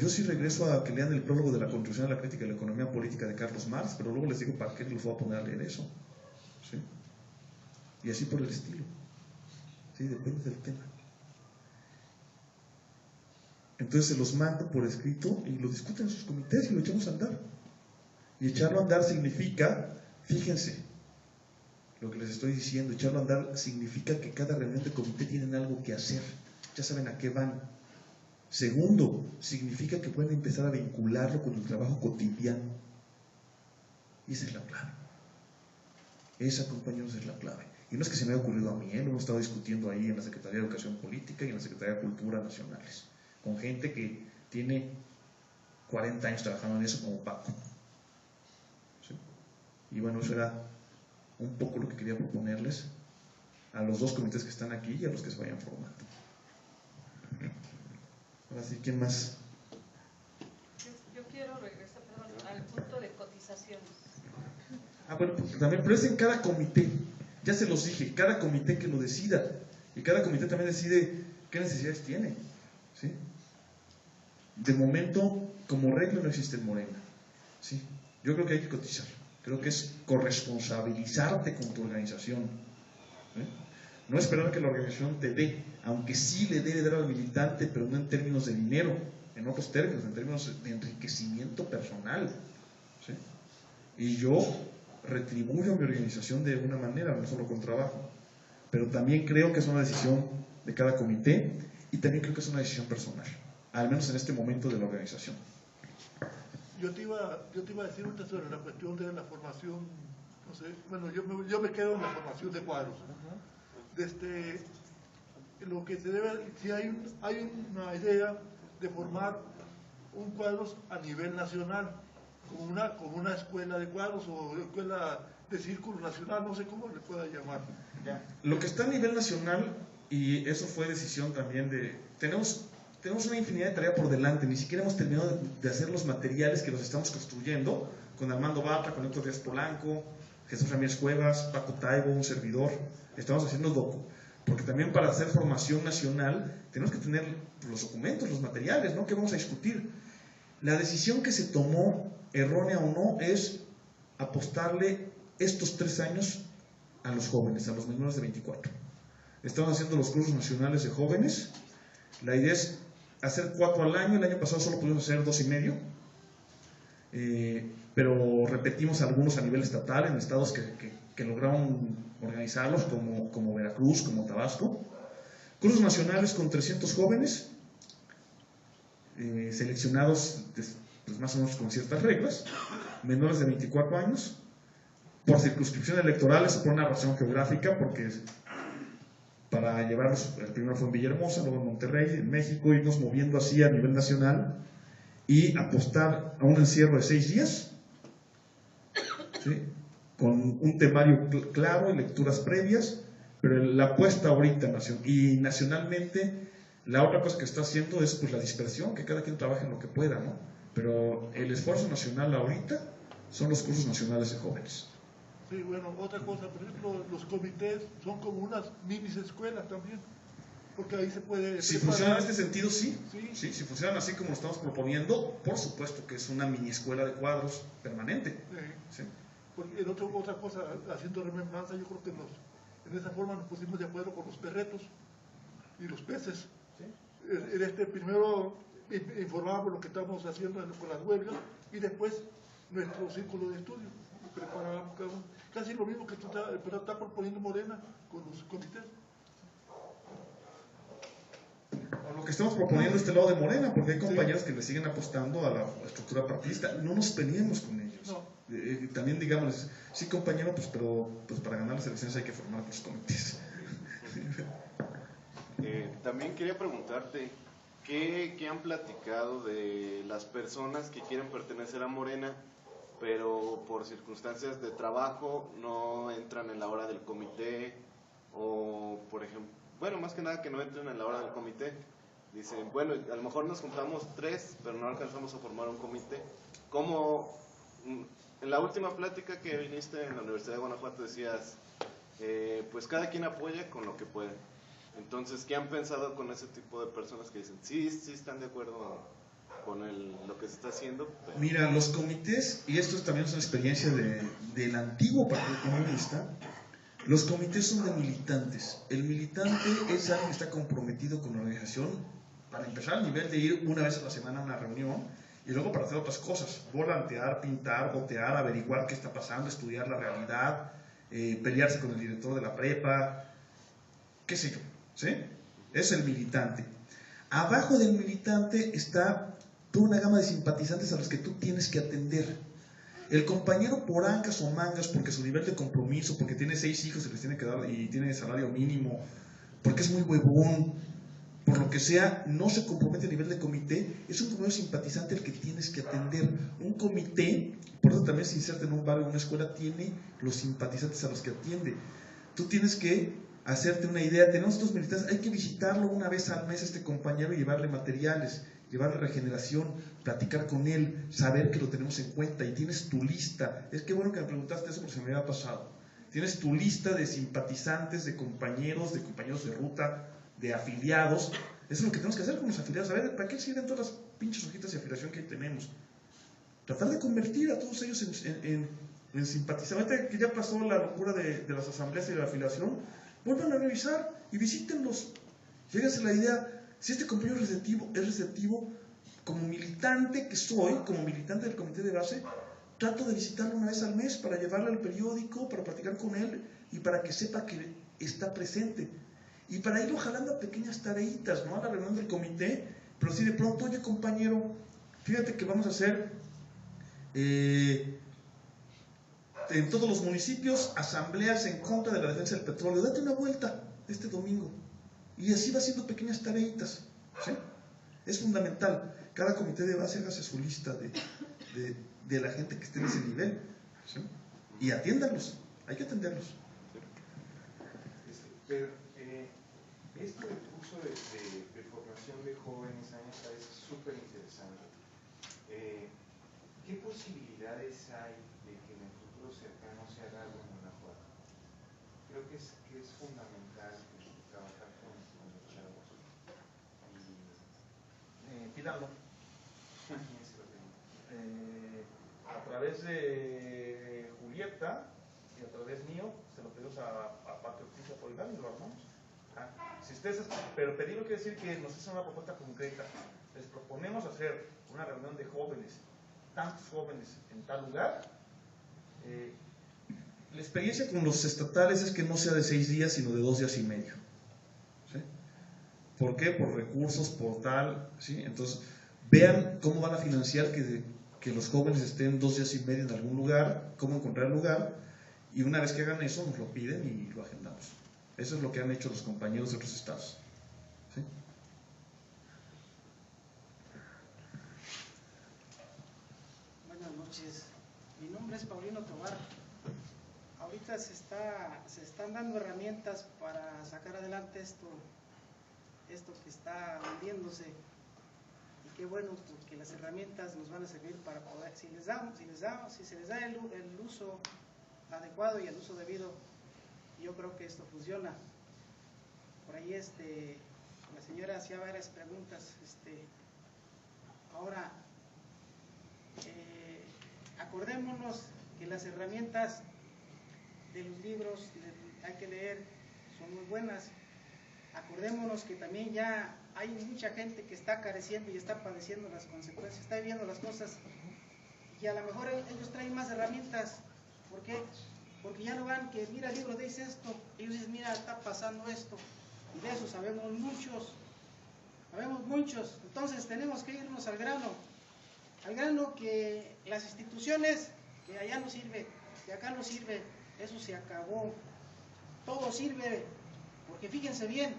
Speaker 3: yo sí regreso a que lean el prólogo de la Contribución a la Crítica de la Economía Política de Carlos Marx, pero luego les digo para qué los voy a poner a leer eso. ¿Sí? Y así por el estilo. ¿Sí? Depende del tema. Entonces se los mando por escrito y lo discuten en sus comités y lo echamos a andar. Y echarlo a andar significa, fíjense lo que les estoy diciendo, echarlo a andar significa que cada reunión de comité tienen algo que hacer, ya saben a qué van. Segundo, significa que pueden empezar a vincularlo con el trabajo cotidiano. Y esa es la clave. Esa, compañeros, es la clave. Y no es que se me haya ocurrido a mí, lo hemos estado discutiendo ahí en la Secretaría de Educación Política y en la Secretaría de Cultura Nacionales, con gente que tiene 40 años trabajando en eso como Paco. ¿Sí? Y bueno, eso era un poco lo que quería proponerles a los dos comités que están aquí y a los que se vayan formando. Ahora sí, ¿quién más?
Speaker 1: Yo quiero regresar, al punto de cotizaciones.
Speaker 3: Bueno, pues también, pero es en cada comité. Ya se los dije, cada comité que lo decida. Y cada comité también decide qué necesidades tiene. ¿Sí? De momento, como regla, no existe el Morena. ¿Sí? Yo creo que hay que cotizar. Creo que es corresponsabilizarte con tu organización. No esperar que la organización te dé, aunque sí le debe dar al militante, pero no en términos de dinero, en otros términos, en términos de enriquecimiento personal. ¿Sí? Y yo retribuyo a mi organización de una manera, no solo con trabajo, pero también creo que es una decisión de cada comité y también creo que es una decisión personal, al menos en este momento de la organización.
Speaker 4: Yo te iba a decir una sobre la cuestión de la formación, no sé, bueno, yo me quedo en la formación de cuadros. Lo que se debe, si hay una idea de formar un cuadros a nivel nacional, como una escuela de cuadros o escuela de círculo nacional, no sé cómo le pueda llamar.
Speaker 3: Lo que está a nivel nacional, y eso fue decisión también de... Tenemos una infinidad de tareas por delante, ni siquiera hemos terminado de hacer los materiales que los estamos construyendo, con Armando Bartra, con Héctor Díaz Polanco, Jesús Ramírez Cuevas, Paco Taibo, un servidor. Estamos haciendo porque también para hacer formación nacional tenemos que tener los documentos, los materiales, ¿no? ¿Qué vamos a discutir? La decisión que se tomó, errónea o no, es apostarle estos 3 años a los jóvenes, a los menores de 24. Estamos haciendo los cursos nacionales de jóvenes. La idea es hacer 4 al año. El año pasado solo pudimos hacer 2,5, pero repetimos algunos a nivel estatal en estados que lograron organizarlos, como Veracruz, como Tabasco. Cursos nacionales con 300 jóvenes seleccionados pues más o menos con ciertas reglas, menores de 24 años, por circunscripción electoral, eso por una razón geográfica, porque para llevarlos, el primero fue en Villahermosa, luego en Monterrey, en México, irnos moviendo así a nivel nacional y apostar a un encierro de 6 días, ¿sí? con un temario claro y lecturas previas, pero la apuesta ahorita y nacionalmente, la otra cosa que está haciendo es pues la dispersión, que cada quien trabaje en lo que pueda, ¿no? Pero el esfuerzo nacional ahorita son los cursos nacionales de jóvenes.
Speaker 4: Sí, bueno, otra cosa, por ejemplo, los comités son como unas mini escuelas también, porque ahí se puede
Speaker 3: Si
Speaker 4: preparar.
Speaker 3: funcionan en este sentido, sí.
Speaker 4: Sí.
Speaker 3: Sí, si funcionan así como lo estamos proponiendo, por supuesto que es una mini escuela de cuadros permanente. Sí.
Speaker 4: Porque otra cosa, haciendo remembranza, yo creo que en esa forma nos pusimos de acuerdo con los perretos y los peces. ¿Sí? Primero informábamos lo que estamos haciendo con las huelgas y después nuestro círculo de estudio. Preparábamos cada uno. Casi lo mismo que tú estás proponiendo, Morena, con los comités.
Speaker 3: Lo que estamos proponiendo este lado de Morena, porque hay compañeros que le siguen apostando a la estructura partidista. No nos peleemos con ellos.
Speaker 4: No.
Speaker 3: También digamos, sí compañero, pues, pero pues para ganar las elecciones hay que formar los comités.
Speaker 6: También quería preguntarte, ¿qué han platicado de las personas que quieren pertenecer a Morena, pero por circunstancias de trabajo no entran en la hora del comité? O, por ejemplo, bueno, más que nada que no entren en la hora del comité. Dicen, bueno, a lo mejor nos juntamos 3, pero no alcanzamos a formar un comité. ¿Cómo? En la última plática que viniste en la Universidad de Guanajuato decías, pues cada quien apoya con lo que puede. Entonces, ¿qué han pensado con ese tipo de personas que dicen, sí están de acuerdo con lo que se está haciendo? Pero...
Speaker 3: Mira, los comités, y esto también es una experiencia del antiguo Partido Comunista, los comités son de militantes. El militante es alguien que está comprometido con la organización, para empezar al nivel de ir una vez a la semana a una reunión, y luego para hacer otras cosas, volantear, pintar, botear, averiguar qué está pasando, estudiar la realidad, pelearse con el director de la prepa, qué sé yo, ¿sí? Es el militante. Abajo del militante está toda una gama de simpatizantes a los que tú tienes que atender. El compañero por ancas o mangas, porque su nivel de compromiso, porque tiene 6 hijos y les tiene que dar y tiene salario mínimo, porque es muy huevón, por lo que sea, no se compromete a nivel de comité, es un compañero simpatizante el que tienes que atender. Un comité, por eso también se inserta en un barrio o una escuela, tiene los simpatizantes a los que atiende. Tú tienes que hacerte una idea, tenemos estos militantes, hay que visitarlo una vez al mes a este compañero y llevarle materiales, llevarle regeneración, platicar con él, saber que lo tenemos en cuenta y tienes tu lista. Es que bueno que me preguntaste eso porque se me había pasado. Tienes tu lista de simpatizantes, de compañeros de ruta, de afiliados. Eso es lo que tenemos que hacer con los afiliados. A ver, ¿para qué sirven todas las pinches hojitas de afiliación que ahí tenemos? Tratar de convertir a todos ellos en simpatizantes. Ahorita que ya pasó la locura de las asambleas y de la afiliación, vuelvan a revisar y visítenlos. Lléguense a la idea, si este compañero es receptivo, como militante que soy, como militante del comité de base, trato de visitarlo una vez al mes para llevarle al periódico, para platicar con él y para que sepa que está presente. Y para irlo jalando a pequeñas tareitas, ¿no? A la reunión del comité, pero si de pronto, oye compañero, fíjate que vamos a hacer en todos los municipios asambleas en contra de la defensa del petróleo, date una vuelta este domingo. Y así va haciendo pequeñas tareitas, ¿sí? Es fundamental. Cada comité de base hágase su lista de la gente que esté en ese nivel, ¿sí? Y atiéndanlos, hay que atenderlos.
Speaker 5: Pero esto del curso de formación de jóvenes a mí me parece súper interesante. ¿Qué posibilidades hay de que en el futuro cercano se haga algo en Guanajuato? Creo que es fundamental trabajar con los chavos.
Speaker 7: Pídanlo.
Speaker 5: ¿Quién se lo pide?
Speaker 7: A través de Julieta y a través mío, se lo pedimos a Patio Justicia Poligal y lo armamos. Si ustedes, pero pedirlo quiere decir que nos hacen una propuesta concreta. Les proponemos hacer una reunión de jóvenes, tantos jóvenes en tal lugar.
Speaker 3: La experiencia con los estatales es que no sea de 6 días, sino de 2 días y medio. ¿Sí? ¿Por qué? Por recursos, por tal, ¿sí? Entonces, vean cómo van a financiar que los jóvenes estén 2 días y medio en algún lugar, cómo encontrar el lugar, y una vez que hagan eso, nos lo piden y lo agendamos. Eso es lo que han hecho los compañeros de otros estados. ¿Sí?
Speaker 8: Buenas noches, mi nombre es Paulino Tobar. ahorita se están dando herramientas para sacar adelante esto que está hundiéndose, y qué bueno, porque las herramientas nos van a servir para poder, si se les da el uso adecuado y el uso debido, yo creo que esto funciona. Por ahí la señora hacía varias preguntas. Ahora, acordémonos que las herramientas de los libros hay que leer son muy buenas. Acordémonos que también ya hay mucha gente que está careciendo y está padeciendo las consecuencias, está viviendo las cosas, y a lo mejor ellos traen más herramientas. ¿Por qué? Porque ya no van que, mira, el libro dice esto, ellos dicen, mira, está pasando esto, y de eso sabemos muchos. Entonces tenemos que irnos al grano que las instituciones, que allá no sirve, que acá no sirve, eso se acabó. Todo sirve, porque fíjense bien,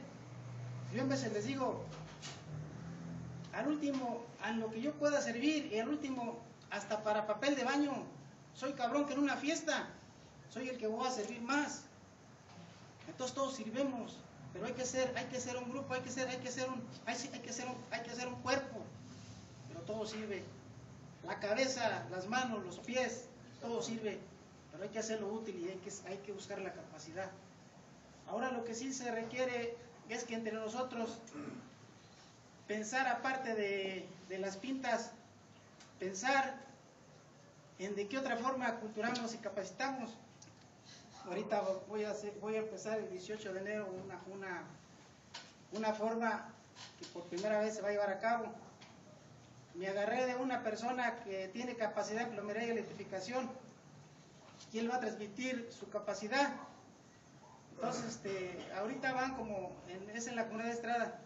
Speaker 8: yo en veces les digo, al último, a lo que yo pueda servir, y al último, hasta para papel de baño, soy cabrón que en una fiesta, soy el que voy a servir más. Entonces todos sirvemos, pero hay que ser un grupo, hay que ser un cuerpo, pero todo sirve. La cabeza, las manos, los pies, todo sirve, pero hay que hacerlo útil y hay que buscar la capacidad. Ahora lo que sí se requiere es que entre nosotros pensar, aparte de las pintas, pensar en de qué otra forma culturamos y capacitamos. Ahorita voy a empezar el 18 de enero una forma que por primera vez se va a llevar a cabo. Me agarré de una persona que tiene capacidad de plomería y electrificación, y él va a transmitir su capacidad. Entonces, ahorita van es en la comunidad de Estrada,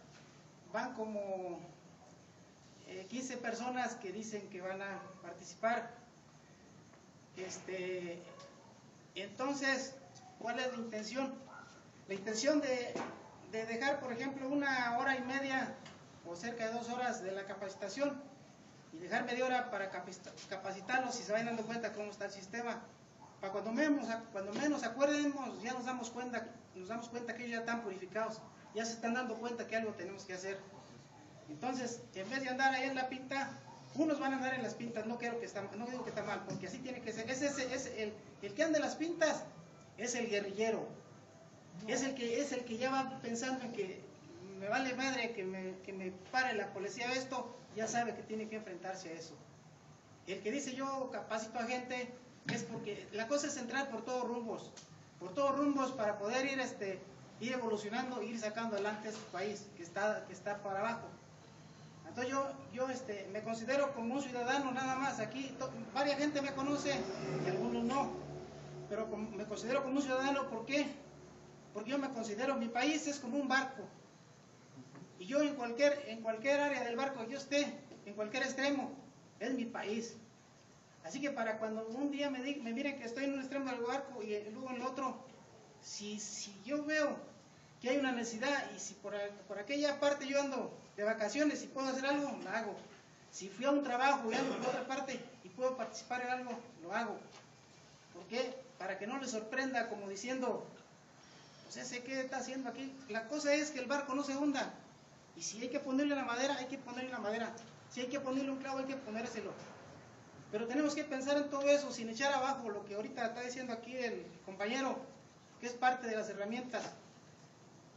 Speaker 8: van como 15 personas que dicen que van a participar. Entonces, ¿cuál es la intención? La intención de dejar, por ejemplo, 1 hora y media o cerca de 2 horas de la capacitación, y dejar media hora para capacitarlos y se vayan dando cuenta cómo está el sistema. Para cuando menos acuerdemos, ya nos damos cuenta que ellos ya están purificados, ya se están dando cuenta que algo tenemos que hacer. Entonces, en vez de andar ahí en la pinta, unos van a andar en las pintas, no digo que está mal, porque así tiene que ser. El que anda en las pintas es el guerrillero, es el que ya va pensando en que me vale madre que me pare la policía esto, ya sabe que tiene que enfrentarse a eso. El que dice yo capacito a gente, es porque la cosa es entrar por todos rumbos para poder ir evolucionando e ir sacando adelante este país que está para abajo. Entonces yo me considero como un ciudadano nada más. Aquí varias gente me conoce y algunos no, pero me considero como un ciudadano. ¿Por qué? Porque yo me considero, mi país es como un barco, y yo en cualquier área del barco que yo esté, en cualquier extremo, es mi país. Así que para cuando un día me miren que estoy en un extremo del barco y luego en el otro, si yo veo que hay una necesidad, y si por aquella parte yo ando de vacaciones y puedo hacer algo, lo hago. Si fui a un trabajo y ando por otra parte y puedo participar en algo, lo hago. ¿Por qué? Para que no les sorprenda como diciendo, pues ese qué está haciendo aquí. La cosa es que el barco no se hunda, y si hay que ponerle la madera, hay que ponerle la madera. Si hay que ponerle un clavo, hay que ponérselo. Pero tenemos que pensar en todo eso sin echar abajo lo que ahorita está diciendo aquí el compañero, que es parte de las herramientas.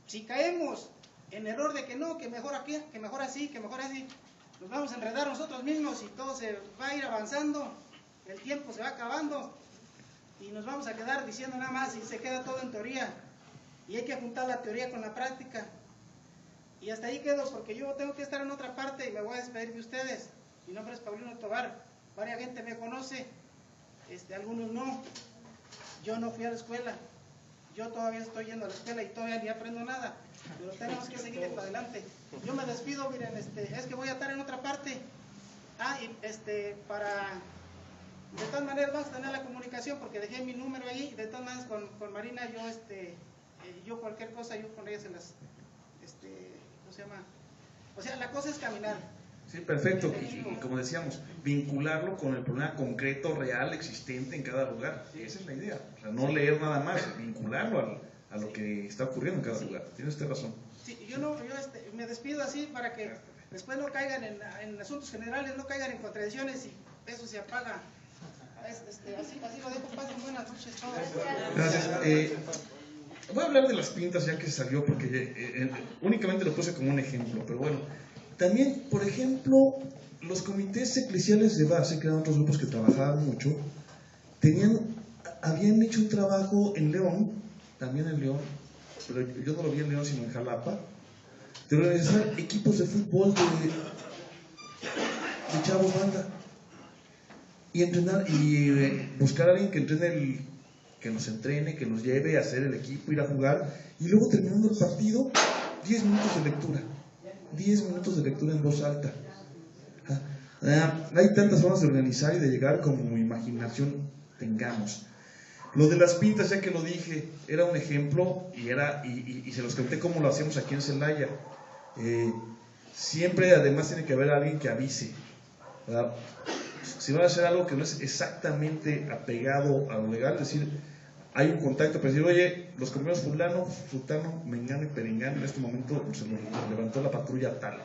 Speaker 8: Si caemos en error de que no, que mejor aquí, que mejor así, nos vamos a enredar nosotros mismos y todo se va a ir avanzando, el tiempo se va acabando y nos vamos a quedar diciendo nada más y se queda todo en teoría. Y hay que juntar la teoría con la práctica. Y hasta ahí quedo, porque yo tengo que estar en otra parte y me voy a despedir de ustedes. Mi nombre es Paulino Tobar. Varia gente me conoce, algunos no. Yo no fui a la escuela, yo todavía estoy yendo a la escuela y todavía ni aprendo nada, pero tenemos que seguir para adelante. Yo me despido, miren, es que voy a estar en otra parte. De todas maneras vamos a tener la comunicación, porque dejé mi número ahí. De todas maneras con Marina yo cualquier cosa, yo con ella se las, ¿cómo se llama? O sea, la cosa es caminar.
Speaker 3: Sí, perfecto. Y como decíamos, vincularlo con el problema concreto, real, existente en cada lugar. Esa es la idea. O sea, no leer nada más, vincularlo a lo que está ocurriendo en cada lugar. Tiene usted razón.
Speaker 8: Sí, yo me despido así para que después no caigan en asuntos generales, no caigan en contradicciones y eso se apaga. Así lo dejo. Pasen buenas noches todos.
Speaker 3: Gracias. Voy a hablar de las pintas ya que salió porque únicamente lo puse como un ejemplo, pero bueno. También, por ejemplo, los comités eclesiales de base, que eran otros grupos que trabajaban mucho, habían hecho un trabajo en León, también en León, pero yo no lo vi en León sino en Jalapa, de organizar equipos de fútbol de chavos banda y entrenar y buscar a alguien que entrene que nos entrene, que nos lleve a hacer el equipo, ir a jugar y luego terminando el partido 10 minutos de lectura. 10 minutos de lectura en voz alta. Hay tantas formas de organizar y de llegar como imaginación tengamos. Lo de las pintas, ya que lo dije, era un ejemplo y se los conté cómo lo hacemos aquí en Celaya. Siempre además tiene que haber alguien que avise, ¿verdad? Si van a hacer algo que no es exactamente apegado a lo legal, es decir, hay un contacto para decir, oye, los compañeros fulano, sultano, mengano y perengano en este momento se nos levantó la patrulla tal.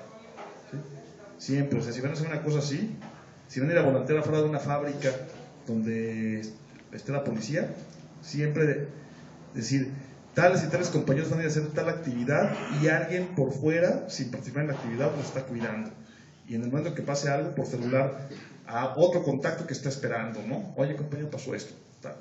Speaker 3: ¿Sí? Siempre, o sea, si van a hacer una cosa así, si van a ir a volantear afuera de una fábrica donde esté la policía, siempre decir, tales y tales compañeros van a ir a hacer tal actividad y alguien por fuera, sin participar en la actividad, los está cuidando. Y en el momento que pase algo por celular, a otro contacto que está esperando, ¿no? Oye, compañero, pasó esto, tal.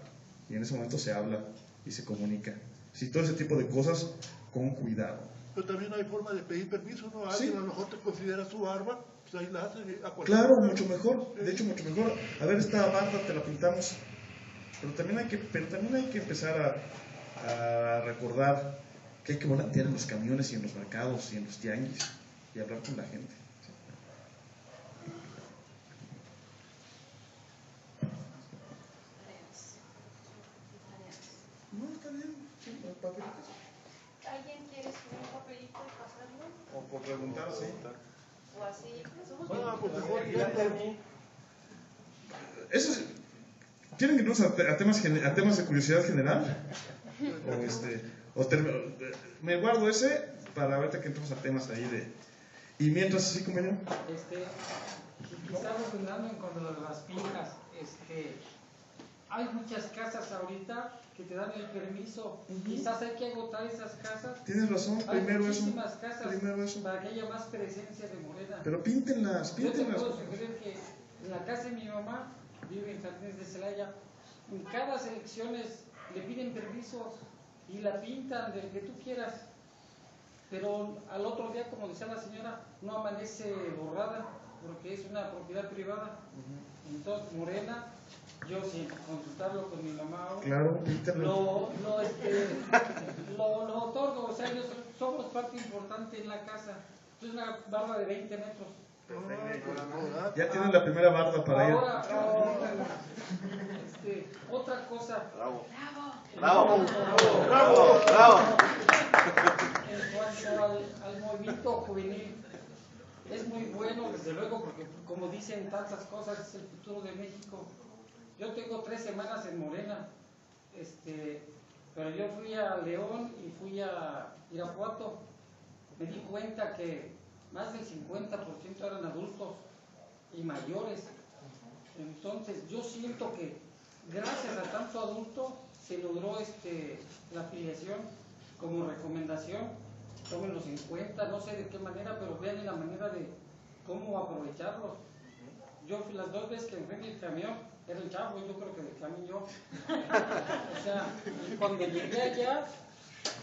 Speaker 3: Y en ese momento se habla y se comunica. Sí, todo ese tipo de cosas con cuidado.
Speaker 4: Pero también hay forma de pedir permiso, ¿no? Alguien
Speaker 3: Sí.
Speaker 4: a lo mejor te considera su arma, pues ahí la hace a cualquier
Speaker 3: Claro,
Speaker 4: hora.
Speaker 3: mucho mejor. De hecho, mucho mejor. A ver, esta barda te la pintamos. Pero también hay que empezar a recordar que hay que volantear en los camiones y en los mercados y en los tianguis y hablar con la gente. No, está bien. Sí, papelitos.
Speaker 9: ¿Alguien quiere subir un papelito y pasarlo?
Speaker 7: O por preguntar, sí.
Speaker 9: O así, somos
Speaker 4: Pues mejor
Speaker 3: Eso es, ¿quieren que nos a temas de curiosidad general? Me guardo ese para ahorita que entramos a temas ahí de... Y mientras, así como yo.
Speaker 10: Quizás continuando con lo de las pintas, hay muchas casas ahorita que te dan el permiso. Quizás hay que agotar esas casas.
Speaker 3: Tienes razón,
Speaker 10: Hay
Speaker 3: primero
Speaker 10: muchísimas casas
Speaker 3: eso.
Speaker 10: para que haya más presencia de Morena.
Speaker 3: Pero píntenlas.
Speaker 10: Yo te puedo sugerir que en la casa de mi mamá, vive en Jardines de Celaya, en cada elecciones le piden permisos y la pintan del que tú quieras. Pero al otro día, como decía la señora, no amanece borrada porque es una propiedad privada. Entonces, Morena, yo sin consultarlo con mi mamá aún,
Speaker 3: claro,
Speaker 10: lo otorgo. O sea, somos parte importante en la casa. Es una barra de 20 metros.
Speaker 3: Ya tienen la primera barda para ella.
Speaker 10: Ahora, otra cosa.
Speaker 6: Bravo.
Speaker 10: Bravo.
Speaker 6: Bravo. Bravo.
Speaker 10: En cuanto al movimiento juvenil, es muy bueno, desde luego, porque como dicen tantas cosas, es el futuro de México. Yo tengo 3 semanas en Morena, pero yo fui a León y fui a Irapuato. Me di cuenta que más del 50% eran adultos y mayores. Entonces yo siento que gracias a tanto adulto se logró la afiliación como recomendación. Tómenlos en cuenta, no sé de qué manera, pero vean la manera de cómo aprovecharlos. Yo fui las 2 veces que enfrenté el camión, era el chavo, yo creo que del camión yo. O sea, y cuando llegué allá,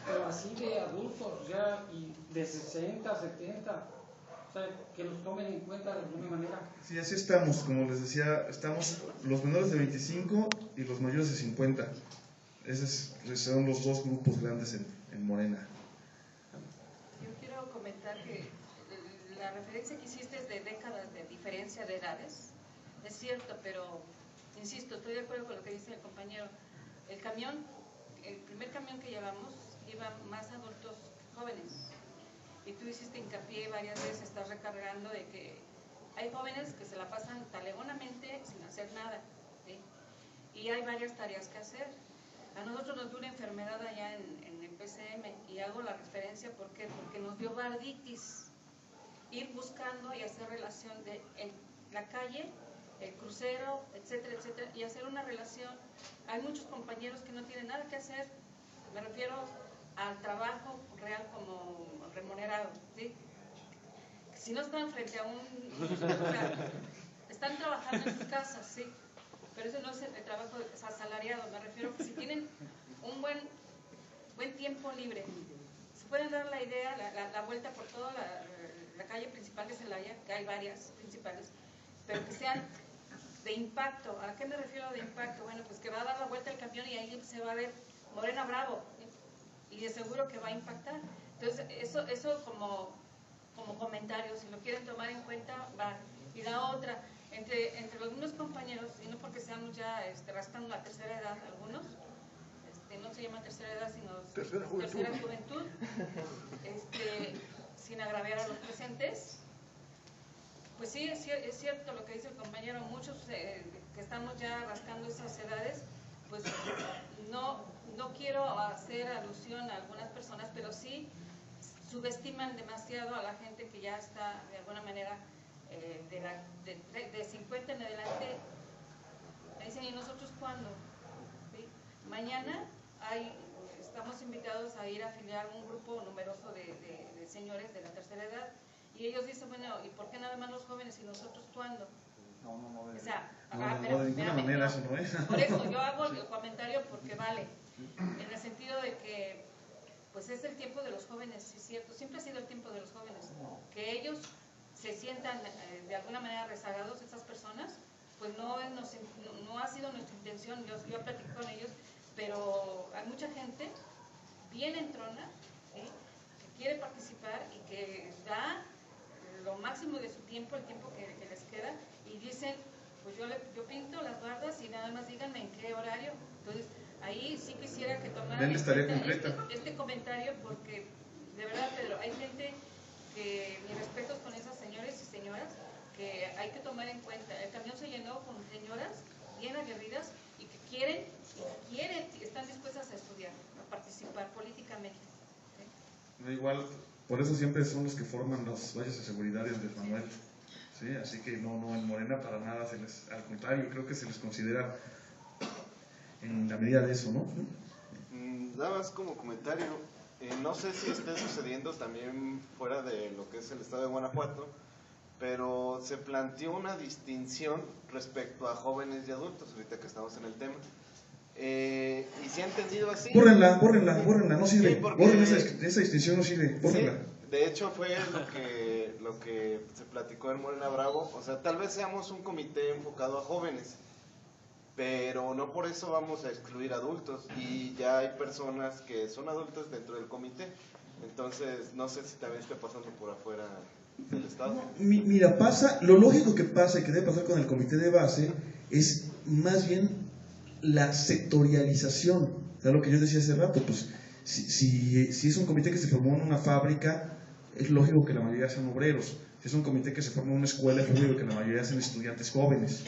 Speaker 10: pero así de adultos, ya, y de 60, 70, o sea, que los tomen en cuenta de alguna manera.
Speaker 3: Sí, así estamos, como les decía, estamos los menores de 25 y los mayores de 50. Esos son los 2 grupos grandes en Morena.
Speaker 1: Yo quiero comentar que la referencia que hiciste es de décadas de diferencia de edades. Es cierto, pero insisto, estoy de acuerdo con lo que dice el compañero. El primer camión que llevamos, iban más adultos jóvenes. Y tú hiciste hincapié varias veces, estás recargando de que Hay jóvenes que se la pasan talegonamente sin hacer nada, ¿sí? Y hay varias tareas que hacer. A nosotros nos dio una enfermedad allá en el PCM, y hago la referencia porque nos dio barditis. Ir buscando y hacer relación en la calle, el crucero, etcétera, etcétera, y hacer una relación. Hay muchos compañeros que no tienen nada que hacer, me refiero al trabajo real como remunerado, ¿sí? Si no están frente a o sea, están trabajando en sus casas, sí, pero eso no es el trabajo asalariado. Me refiero que si tienen un buen tiempo libre, se pueden dar la idea, la vuelta por toda la calle principal de Celaya, que hay varias principales, pero que sean de impacto. ¿A qué me refiero de impacto? Bueno, pues que va a dar la vuelta el camión y ahí se va a ver Morena Bravo, y de seguro que va a impactar. Entonces, eso como comentario, si lo quieren tomar en cuenta, va. Y la otra, entre los mismos compañeros, y no porque seamos ya raspando la tercera edad, algunos, no se llama tercera edad, sino tercera juventud, sin agraviar a los presentes, pues sí, es cierto lo que dice el compañero. Muchos que estamos ya rascando esas edades, pues no quiero hacer alusión a algunas personas, pero sí subestiman demasiado a la gente que ya está de alguna manera de 50 en adelante. Me dicen, ¿y nosotros cuándo? ¿Sí? Mañana estamos invitados a ir a afiliar un grupo numeroso de señores de la tercera edad, y ellos dicen, bueno, ¿y por qué nada más los jóvenes y nosotros cuándo?
Speaker 3: No,
Speaker 1: O sea,
Speaker 3: de ninguna manera eso no es.
Speaker 1: Por eso yo hago el comentario porque vale, en el sentido de que pues es el tiempo de los jóvenes, sí es cierto, siempre ha sido el tiempo de los jóvenes, que ellos se sientan de alguna manera rezagados, esas personas, pues no ha sido nuestra intención. Yo platico con ellos, pero hay mucha gente bien entrona, ¿sí?, que quiere participar y que da lo máximo de su tiempo, el tiempo que les queda, y dicen, pues yo pinto las bardas y nada más díganme en qué horario. Entonces, ahí sí quisiera que tomaran este comentario, porque de verdad, Pedro, hay gente que, mis respetos con esas señores y señoras, que hay que tomar en cuenta. El camión se llenó con señoras bien aguerridas y que quieren, están dispuestas a estudiar, a participar políticamente. ¿Sí?
Speaker 3: No, igual, por eso siempre son los que forman los valles de seguridad de Andrés Manuel. ¿Sí? Así que no, en Morena para nada al contrario, creo que se les considera en la medida de eso, ¿no?
Speaker 6: Nada más como comentario, no sé si esté sucediendo también fuera de lo que es el estado de Guanajuato, pero se planteó una distinción respecto a jóvenes y adultos, ahorita que estamos en el tema. Y se ha entendido así.
Speaker 3: Bórrenla, no sirve. Sí, borren esa distinción, no sirve, bórrenla.
Speaker 6: Sí, de hecho fue lo que se platicó en Morena Bravo. O sea, tal vez seamos un comité enfocado a jóvenes, pero no por eso vamos a excluir adultos, y ya hay personas que son adultos dentro del comité. Entonces no sé si también esté pasando por afuera del estado.
Speaker 3: No, mira, lo lógico que pasa y que debe pasar con el comité de base es más bien la sectorialización. O sea, lo que yo decía hace rato, pues si es un comité que se formó en una fábrica, es lógico que la mayoría sean obreros. Si es un comité que se formó en una escuela, es lógico que la mayoría sean estudiantes jóvenes, ¿sí?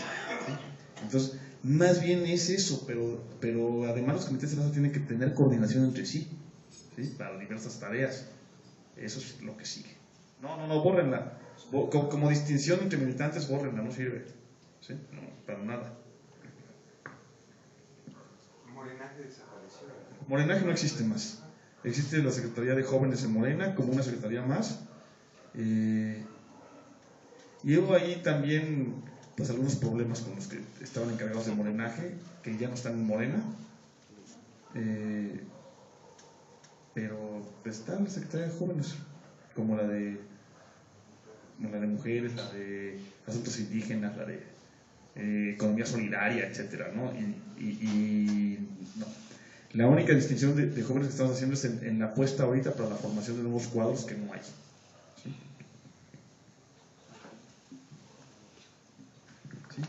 Speaker 3: Entonces, más bien es eso, pero además los comités de base tienen que tener coordinación entre sí, ¿sí?, para diversas tareas. Eso es lo que sigue. No, bórrenla. Como distinción entre militantes, bórrenla, no sirve. ¿Sí? No, para nada.
Speaker 5: Morenaje desapareció.
Speaker 3: Morenaje no existe más. Existe la Secretaría de Jóvenes en Morena como una secretaría más. Y hubo ahí también pues algunos problemas con los que estaban encargados de Morenaje, que ya no están en Morena. Pero está la Secretaría de Jóvenes, como la de mujeres, la de asuntos indígenas, la de economía solidaria, etcétera, ¿no? Y no. La única distinción de jóvenes que estamos haciendo es en la apuesta ahorita para la formación de nuevos cuadros que no hay. ¿Sí? ¿Sí?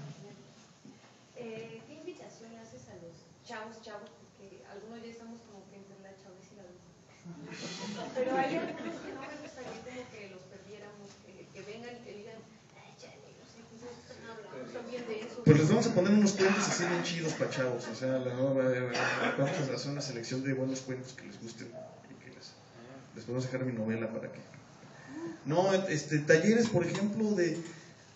Speaker 9: ¿Qué invitación le haces a los chavos? Porque algunos ya estamos como que entre la chavez y la adulta. Pero hay algunos que no me gustaría como que los perdiéramos, que vengan y que digan, échale,
Speaker 3: Pues les vamos a poner unos cuentos así bien chidos para chavos, o sea, vamos a hacer una selección de buenos cuentos que les gusten y que les podemos dejar mi novela para que... No, talleres, por ejemplo, de...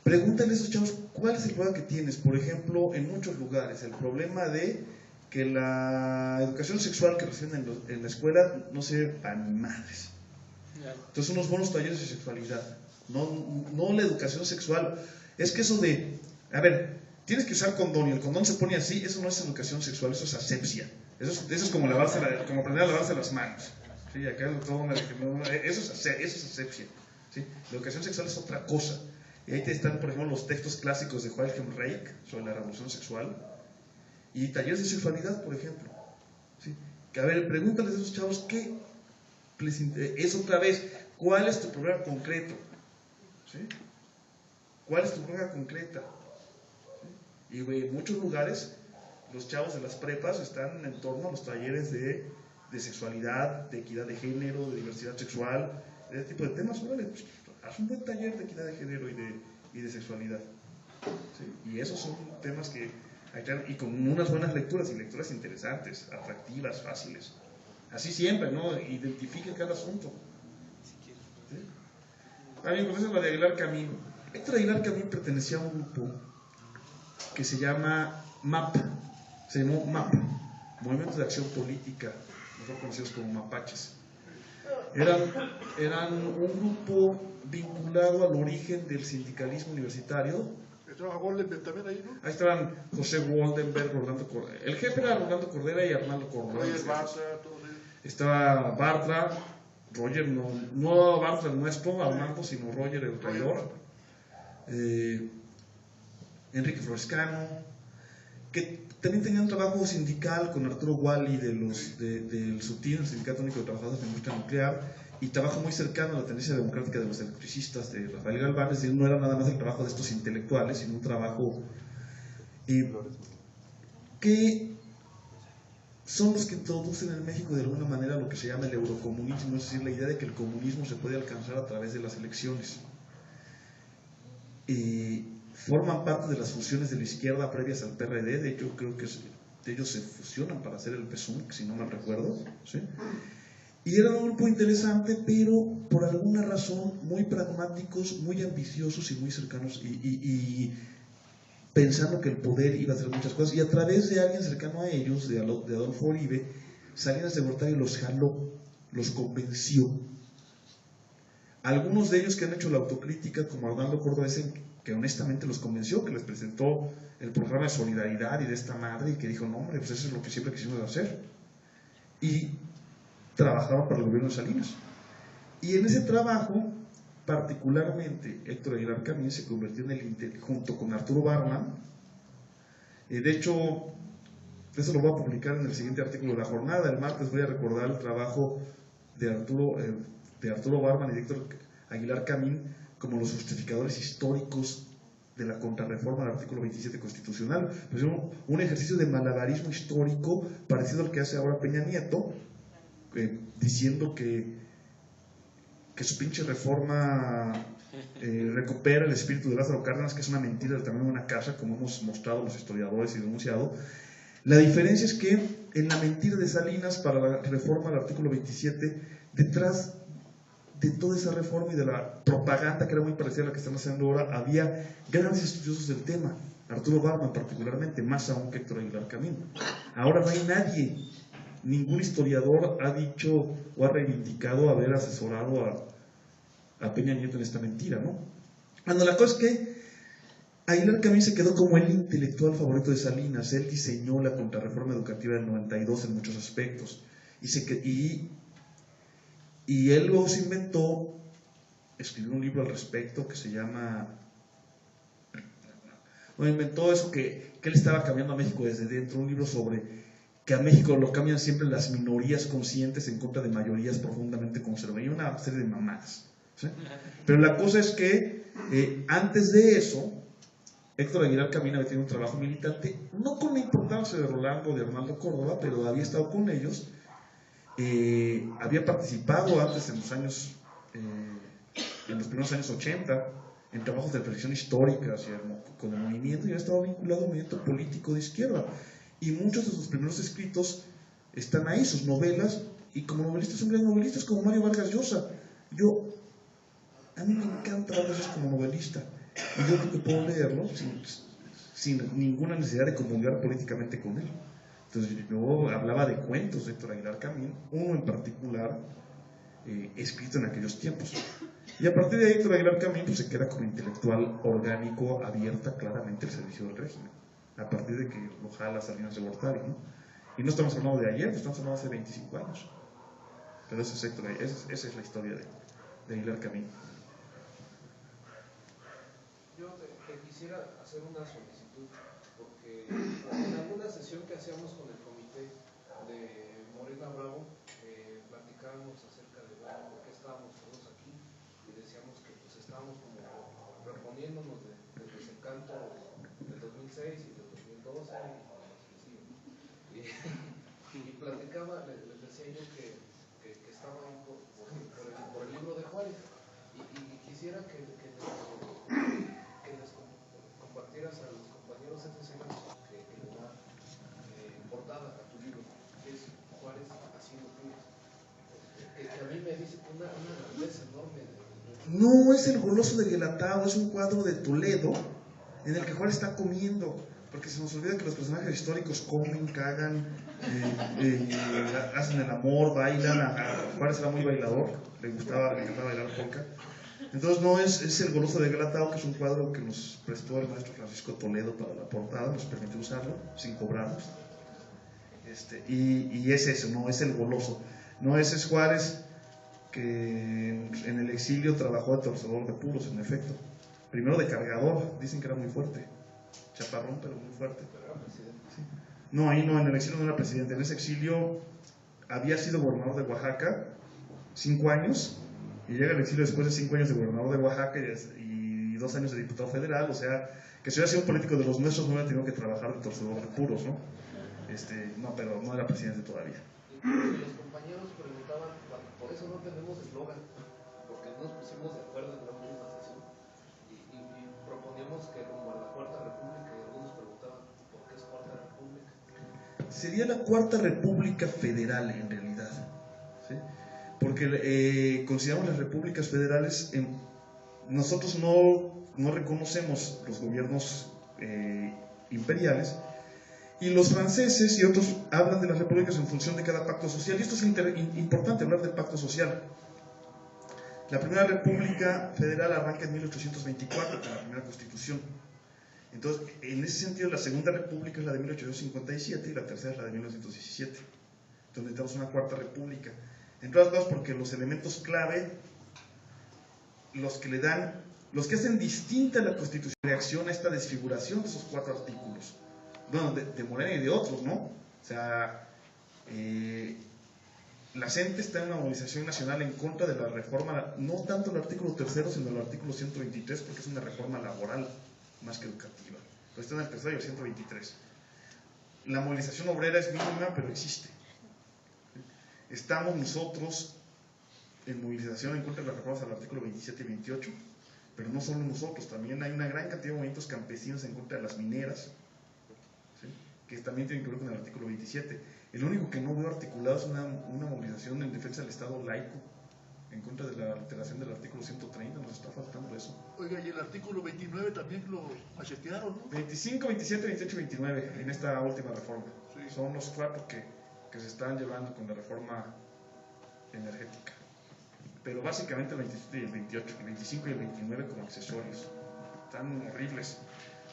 Speaker 3: Pregúntale a esos chavos, ¿cuál es el problema que tienes? Por ejemplo, en muchos lugares, el problema de que la educación sexual que reciben en la escuela no sirve para ni madres. Entonces, unos buenos talleres de sexualidad, no la educación sexual. Es que eso de, a ver, tienes que usar condón y el condón se pone así, eso no es educación sexual, eso es asepsia. Eso es como como aprender a lavarse las manos. ¿Sí? Acá todo eso es asepsia. ¿Sí? La educación sexual es otra cosa. Y ahí te están, por ejemplo, los textos clásicos de Wilhelm Reich sobre la revolución sexual y talleres de sexualidad, por ejemplo. ¿Sí? Que a ver, pregúntales a esos chavos qué les interesa. Es otra vez, ¿cuál es tu problema concreto? ¿Sí? ¿Cuál es tu problema concreta? ¿Sí? Y en muchos lugares los chavos de las prepas están en torno a los talleres de sexualidad, de equidad de género, de diversidad sexual, de ese tipo de temas. Órale, pues, haz un buen taller de equidad de género y de sexualidad. ¿Sí? Y esos son temas que hay que, y con unas buenas lecturas, y lecturas interesantes, atractivas, fáciles. Así siempre, ¿no? Identifiquen cada asunto. ¿Sí? También conoces la de Aguilar Camín. Héctor Aguilar Camín pertenecía a un grupo que se llama MAP. Se llamó MAP, Movimiento de Acción Política, mejor conocidos como mapaches. Eran un grupo vinculado al origen del sindicalismo universitario.
Speaker 4: ¿Estaba Goldenberg también ahí, no?
Speaker 3: Ahí estaban José Goldenberg, Rolando Cordera. El jefe era Rolando Cordera y Arnaldo Cordera. Estaba Bartra, Roger, no Bartra el nuestro, Armando, sino Roger el traidor. Enrique Florescano, que también tenía un trabajo sindical con Arturo Wally del SUTIN, el Sindicato Único de Trabajadores de la Industria Nuclear, y trabajo muy cercano a la tendencia democrática de los electricistas de Rafael Galván. Es decir, no era nada más el trabajo de estos intelectuales, sino un trabajo que son los que introducen en México de alguna manera lo que se llama el eurocomunismo, es decir, la idea de que el comunismo se puede alcanzar a través de las elecciones. Forman parte de las fusiones de la izquierda previas al PRD. De hecho, creo que ellos se fusionan para hacer el PSUNC, si no mal recuerdo, ¿sí? Y eran un grupo interesante, pero por alguna razón muy pragmáticos, muy ambiciosos y muy cercanos, y pensando que el poder iba a hacer muchas cosas. Y a través de alguien cercano a ellos, de Adolfo Uribe, Salinas de Gortari los jaló, los convenció. Algunos de ellos que han hecho la autocrítica, como Arnaldo Córdoba, dicen que honestamente los convenció, que les presentó el programa de solidaridad y de esta madre, y que dijo, no hombre, pues eso es lo que siempre quisimos hacer. Y trabajaban para el gobierno de Salinas. Y en ese trabajo, particularmente, Héctor Aguilar Camín se convirtió en el junto con Arturo Barman. De hecho, eso lo voy a publicar en el siguiente artículo de La Jornada. El martes voy a recordar el trabajo de Arturo Barman y de Héctor Aguilar Camín como los justificadores históricos de la contrarreforma del artículo 27 constitucional. Pues un ejercicio de malabarismo histórico parecido al que hace ahora Peña Nieto, diciendo que su pinche reforma recupera el espíritu de Lázaro Cárdenas, que es una mentira del tamaño de una casa, como hemos mostrado los historiadores y denunciado. La diferencia es que en la mentira de Salinas para la reforma del artículo 27, detrás de toda esa reforma y de la propaganda que era muy parecida a la que están haciendo ahora, había grandes estudiosos del tema, Arturo Barman particularmente, más aún que Héctor Aguilar Camín. Ahora no hay nadie, ningún historiador ha dicho o ha reivindicado haber asesorado a Peña Nieto en esta mentira, ¿no? Bueno, la cosa es que Aguilar Camín se quedó como el intelectual favorito de Salinas. Él diseñó la contrarreforma educativa del 92 en muchos aspectos, y él luego se inventó, escribió un libro al respecto que se llama, inventó eso que él estaba cambiando a México desde dentro, un libro sobre que a México lo cambian siempre las minorías conscientes en contra de mayorías profundamente conservadoras, y una serie de mamadas, ¿sí? Pero la cosa es que antes de eso, Héctor Aguilar Camín había tenido un trabajo militante, no con la importancia de Rolando o de Arnaldo Córdoba, pero había estado con ellos. Había participado antes en los primeros años 80 en trabajos de reflexión histórica con el movimiento y ha estado vinculado al movimiento político de izquierda. Y muchos de sus primeros escritos están ahí, sus novelas, y como novelistas son grandes novelistas como Mario Vargas Llosa. A mí me encanta Vargas Llosa como novelista, y yo creo que puedo leerlo sin ninguna necesidad de comulgar políticamente con él. Entonces yo hablaba de cuentos de Héctor Aguilar Camín, uno en particular, escrito en aquellos tiempos. Y a partir de ahí Héctor Aguilar Camín pues, se queda como intelectual orgánico, abierta claramente al servicio del régimen, a partir de que lo jala Salinas de Gortari, ¿no? Y no estamos hablando de ayer, estamos hablando de hace 25 años. Pero esa es la historia de Aguilar Camín.
Speaker 11: Yo te quisiera hacer una solicitud, porque en alguna sesión que hacíamos con el comité de Morena Bravo, platicábamos acerca de por qué estábamos todos aquí, y decíamos que pues estábamos como reponiéndonos del desencanto del 2006 y del 2012 y platicaba, les decía yo que estaba ahí por el libro de Juárez, y quisiera que les compartieras a los compañeros esa escena que le da portada a tu libro, que es Juárez haciendo puros, que a mí me dice una grandeza enorme.
Speaker 3: No es el goloso de Guelatao, es un cuadro de Toledo en el que Juárez está comiendo, porque se nos olvida que los personajes históricos comen, cagan, hacen el amor, bailan. Juárez era muy bailador, le encantaba bailar polka. Entonces no es el goloso de Guelatao, que es un cuadro que nos prestó el maestro Francisco Toledo para la portada, nos permitió usarlo sin cobrarnos. Y es eso, no es el goloso. No, ese es Juárez, que en el exilio trabajó de torcedor de puros, en efecto. Primero de cargador, dicen que era muy fuerte, chaparrón pero muy fuerte. Sí. No, ahí no, en el exilio no era presidente, en ese exilio había sido gobernador de Oaxaca 5 años, y llega al exilio después de 5 años de gobernador de Oaxaca y 2 años de diputado federal. O sea, que si hubiera sido un político de los nuestros no hubiera tenido que trabajar de torcedor de puros, ¿no? No, pero no era presidente todavía.
Speaker 11: Y los compañeros preguntaban, por eso no tenemos eslogan, porque no nos pusimos de acuerdo en la última sesión, y proponíamos que rumbo a la Cuarta República, y algunos preguntaban, ¿por qué es Cuarta República?
Speaker 3: Sería la Cuarta República Federal en realidad, ¿sí? Porque consideramos las repúblicas federales, nosotros no reconocemos los gobiernos imperiales, y los franceses y otros hablan de las repúblicas en función de cada pacto social, y esto es importante hablar del pacto social. La primera república federal arranca en 1824 con la primera constitución. Entonces, en ese sentido, la segunda república es la de 1857 y la tercera es la de 1917. Entonces necesitamos una cuarta república. En todas cosas porque los elementos clave, los que hacen distinta la Constitución, reacción a esta desfiguración de esos 4 artículos, bueno, de Morena y de otros, ¿no? O sea, la gente está en una movilización nacional en contra de la reforma, no tanto el artículo 3º, sino el artículo 123, porque es una reforma laboral más que educativa. Pero está en el 3º y el 123. La movilización obrera es mínima, pero existe. Estamos nosotros en movilización en contra de las reformas al artículo 27 y 28, pero no solo nosotros, también hay una gran cantidad de movimientos campesinos en contra de las mineras, ¿sí? Que también tienen que ver con el artículo 27. El único que no veo articulado es una movilización en defensa del Estado laico, en contra de la alteración del artículo 130, nos está faltando eso.
Speaker 4: Oiga, y el artículo 29 también lo machetearon, ¿no?
Speaker 3: 25, 27, 28 y 29 en esta última reforma.
Speaker 4: Sí.
Speaker 3: Son los 4 que se están llevando con la reforma energética. Pero básicamente el 27 y el 28, el 25 y el 29 como accesorios. Están horribles.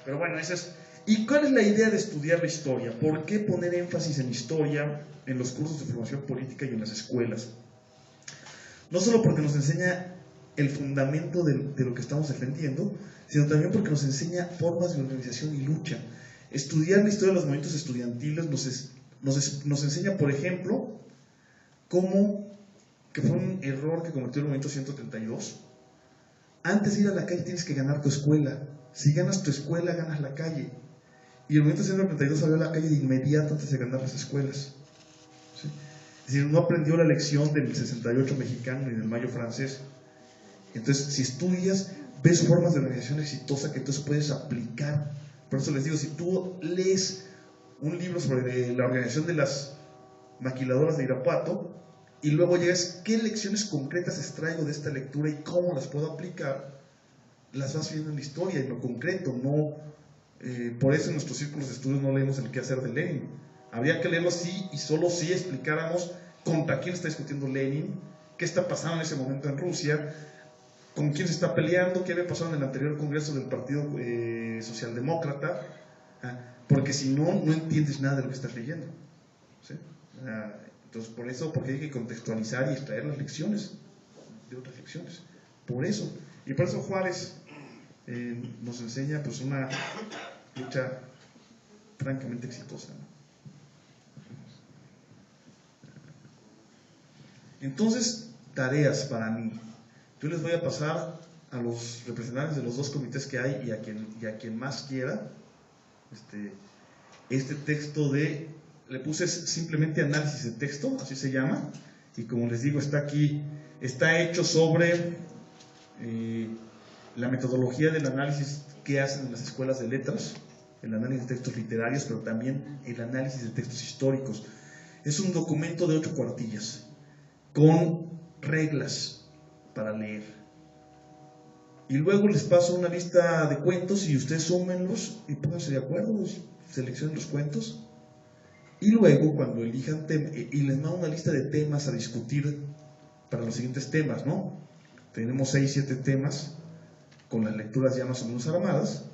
Speaker 3: Pero bueno, esa es... ¿Y cuál es la idea de estudiar la historia? ¿Por qué poner énfasis en historia en los cursos de formación política y en las escuelas? No solo porque nos enseña el fundamento de lo que estamos defendiendo, sino también porque nos enseña formas de organización y lucha. Estudiar la historia de los movimientos estudiantiles nos enseña, por ejemplo, que fue un error que cometió el movimiento 132. Antes de ir a la calle tienes que ganar tu escuela. Si ganas tu escuela, ganas la calle. Y el movimiento 132 salió a la calle de inmediato antes de ganar las escuelas. ¿Sí? Es decir, no aprendió la lección del 68 mexicano ni del mayo francés. Entonces, si estudias, ves formas de organización exitosa que entonces puedes aplicar Por eso les digo, si tú lees un libro sobre la organización de las maquiladoras de Irapuato y luego llegas, ¿qué lecciones concretas extraigo de esta lectura y cómo las puedo aplicar? Las vas viendo en la historia, en lo concreto, no... por eso en nuestros círculos de estudios no leemos el quehacer de Lenin. Habría que leerlo sí y solo si explicáramos contra quién está discutiendo Lenin, qué está pasando en ese momento en Rusia, con quién se está peleando, qué había pasado en el anterior congreso del Partido Socialdemócrata, porque si no, no entiendes nada de lo que estás leyendo, ¿sí? Entonces, por eso, porque hay que contextualizar y extraer las lecciones de otras lecciones. Por eso, y por eso Juárez nos enseña pues una lucha francamente exitosa, ¿no? Entonces, tareas para mí. Yo les voy a pasar a los representantes de los dos comités que hay y a quien más quiera este texto de, le puse simplemente análisis de texto, así se llama, y como les digo, está aquí, está hecho sobre la metodología del análisis que hacen en las escuelas de letras, el análisis de textos literarios, pero también el análisis de textos históricos. Es un documento de 8 cuartillas, con reglas para leer. Y luego les paso una lista de cuentos y ustedes súmenlos y pónganse de acuerdo, seleccionen los cuentos. Y luego cuando elijan y les mando una lista de temas a discutir para los siguientes temas, ¿no? Tenemos 6, 7 temas con las lecturas ya más o menos armadas.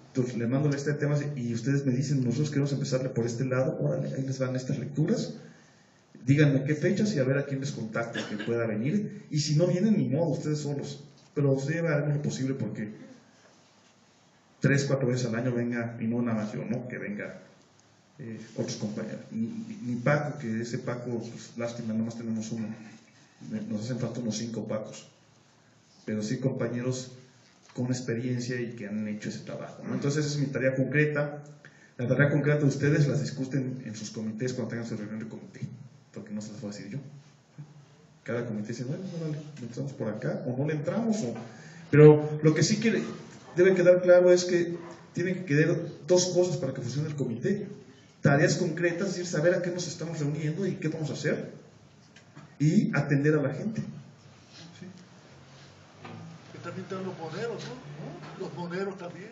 Speaker 3: Entonces les mando la lista de temas y ustedes me dicen, nosotros queremos empezarle por este lado, órale, ahí les van estas lecturas. Díganme qué fechas y a ver a quién les contacto que pueda venir. Y si no vienen, ni modo, ustedes solos. Pero ustedes haremos lo posible porque 3, 4 veces al año venga, y no nada más yo, ¿no? Que venga otros compañeros. Ni Paco, que ese Paco, pues lástima, nada más tenemos uno. Nos hacen falta unos 5 Pacos. Pero sí compañeros con experiencia y que han hecho ese trabajo, ¿no? Entonces esa es mi tarea concreta. La tarea concreta de ustedes las discuten en sus comités cuando tengan su reunión de comité, porque no se las voy a decir yo. Cada comité dice, bueno, órale, le entramos por acá, o no le entramos, pero lo que sí que debe quedar claro es que tienen que quedar 2 cosas para que funcione el comité: tareas concretas, es decir, saber a qué nos estamos reuniendo y qué vamos a hacer, y atender a la gente. ¿Sí?
Speaker 4: Que también están los moneros, ¿no? Los moneros también.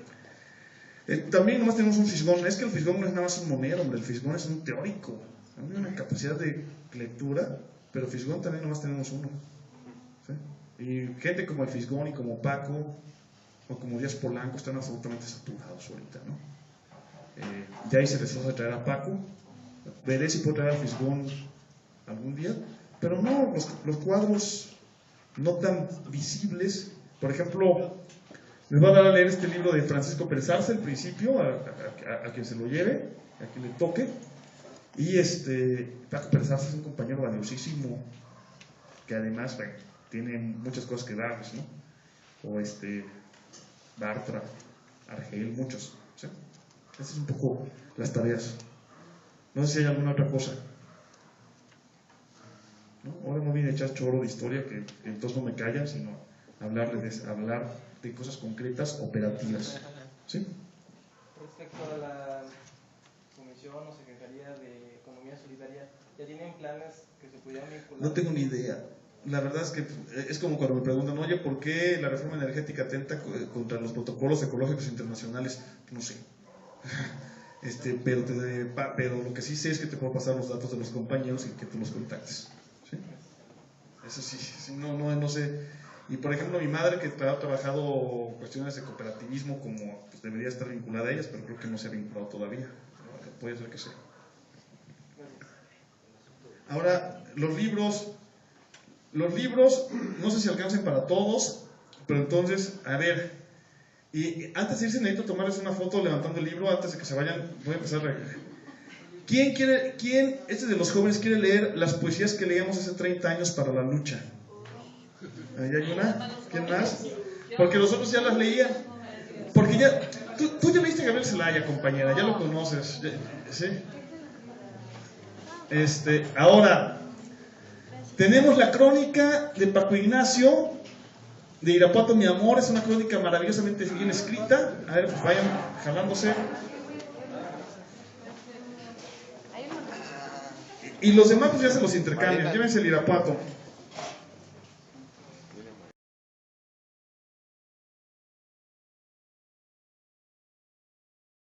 Speaker 3: También nomás tenemos un fisgón. Es que el fisgón no es nada más un monero, hombre, el fisgón es un teórico, tiene una capacidad de lectura, pero fisgón también nomás tenemos uno, ¿sí? Y gente como el fisgón y como Paco o como Díaz Polanco están absolutamente saturados ahorita, ¿no? Ya ahí se les va a traer a Paco, veré si puedo traer al fisgón algún día, pero no, los cuadros no tan visibles. Por ejemplo, les voy a dar a leer este libro de Francisco Pérez Arce, El Principio, a quien se lo lleve, a quien le toque. Y Paco Pérez Arce es un compañero valiosísimo, que además, bueno, tiene muchas cosas que darles, ¿no? O Bartra, Argel, muchos, ¿sí? Esas son un poco las tareas. No sé si hay alguna otra cosa, ¿no? Ahora no vine a echar choro de historia, que entonces no me callan, sino hablar de cosas concretas, operativas, ¿sí?
Speaker 12: Respecto a la Comisión o Secretaría de Economía Solidaria, ¿ya tienen planes que se pudieran vincular?
Speaker 3: No tengo ni idea. La verdad es que es como cuando me preguntan, oye, ¿por qué la reforma energética atenta contra los protocolos ecológicos internacionales? No sé. Pero lo que sí sé es que te puedo pasar los datos de los compañeros y que tú los contactes, ¿sí? Eso sí, no sé. Y por ejemplo, mi madre, que ha trabajado cuestiones de cooperativismo, como pues, debería estar vinculada a ellas, pero creo que no se ha vinculado todavía. Puede ser que sea. Ahora, los libros, no sé si alcancen para todos, pero entonces, a ver, y antes de irse necesito tomarles una foto levantando el libro, antes de que se vayan, voy a empezar a... ¿Quién, de los jóvenes, quiere leer las poesías que leíamos hace 30 años para la lucha? ¿Ahí hay una? ¿Quién más? Porque los otros ya las leían. Porque ya, tú ya leíste a Gabriel Zelaya, compañera, ya lo conoces, ¿sí? Ahora, tenemos la crónica de Paco Ignacio de Irapuato, mi amor, es una crónica maravillosamente bien escrita. A ver, pues vayan jalándose. Y los demás pues ya se los intercambian. Llévense el Irapuato.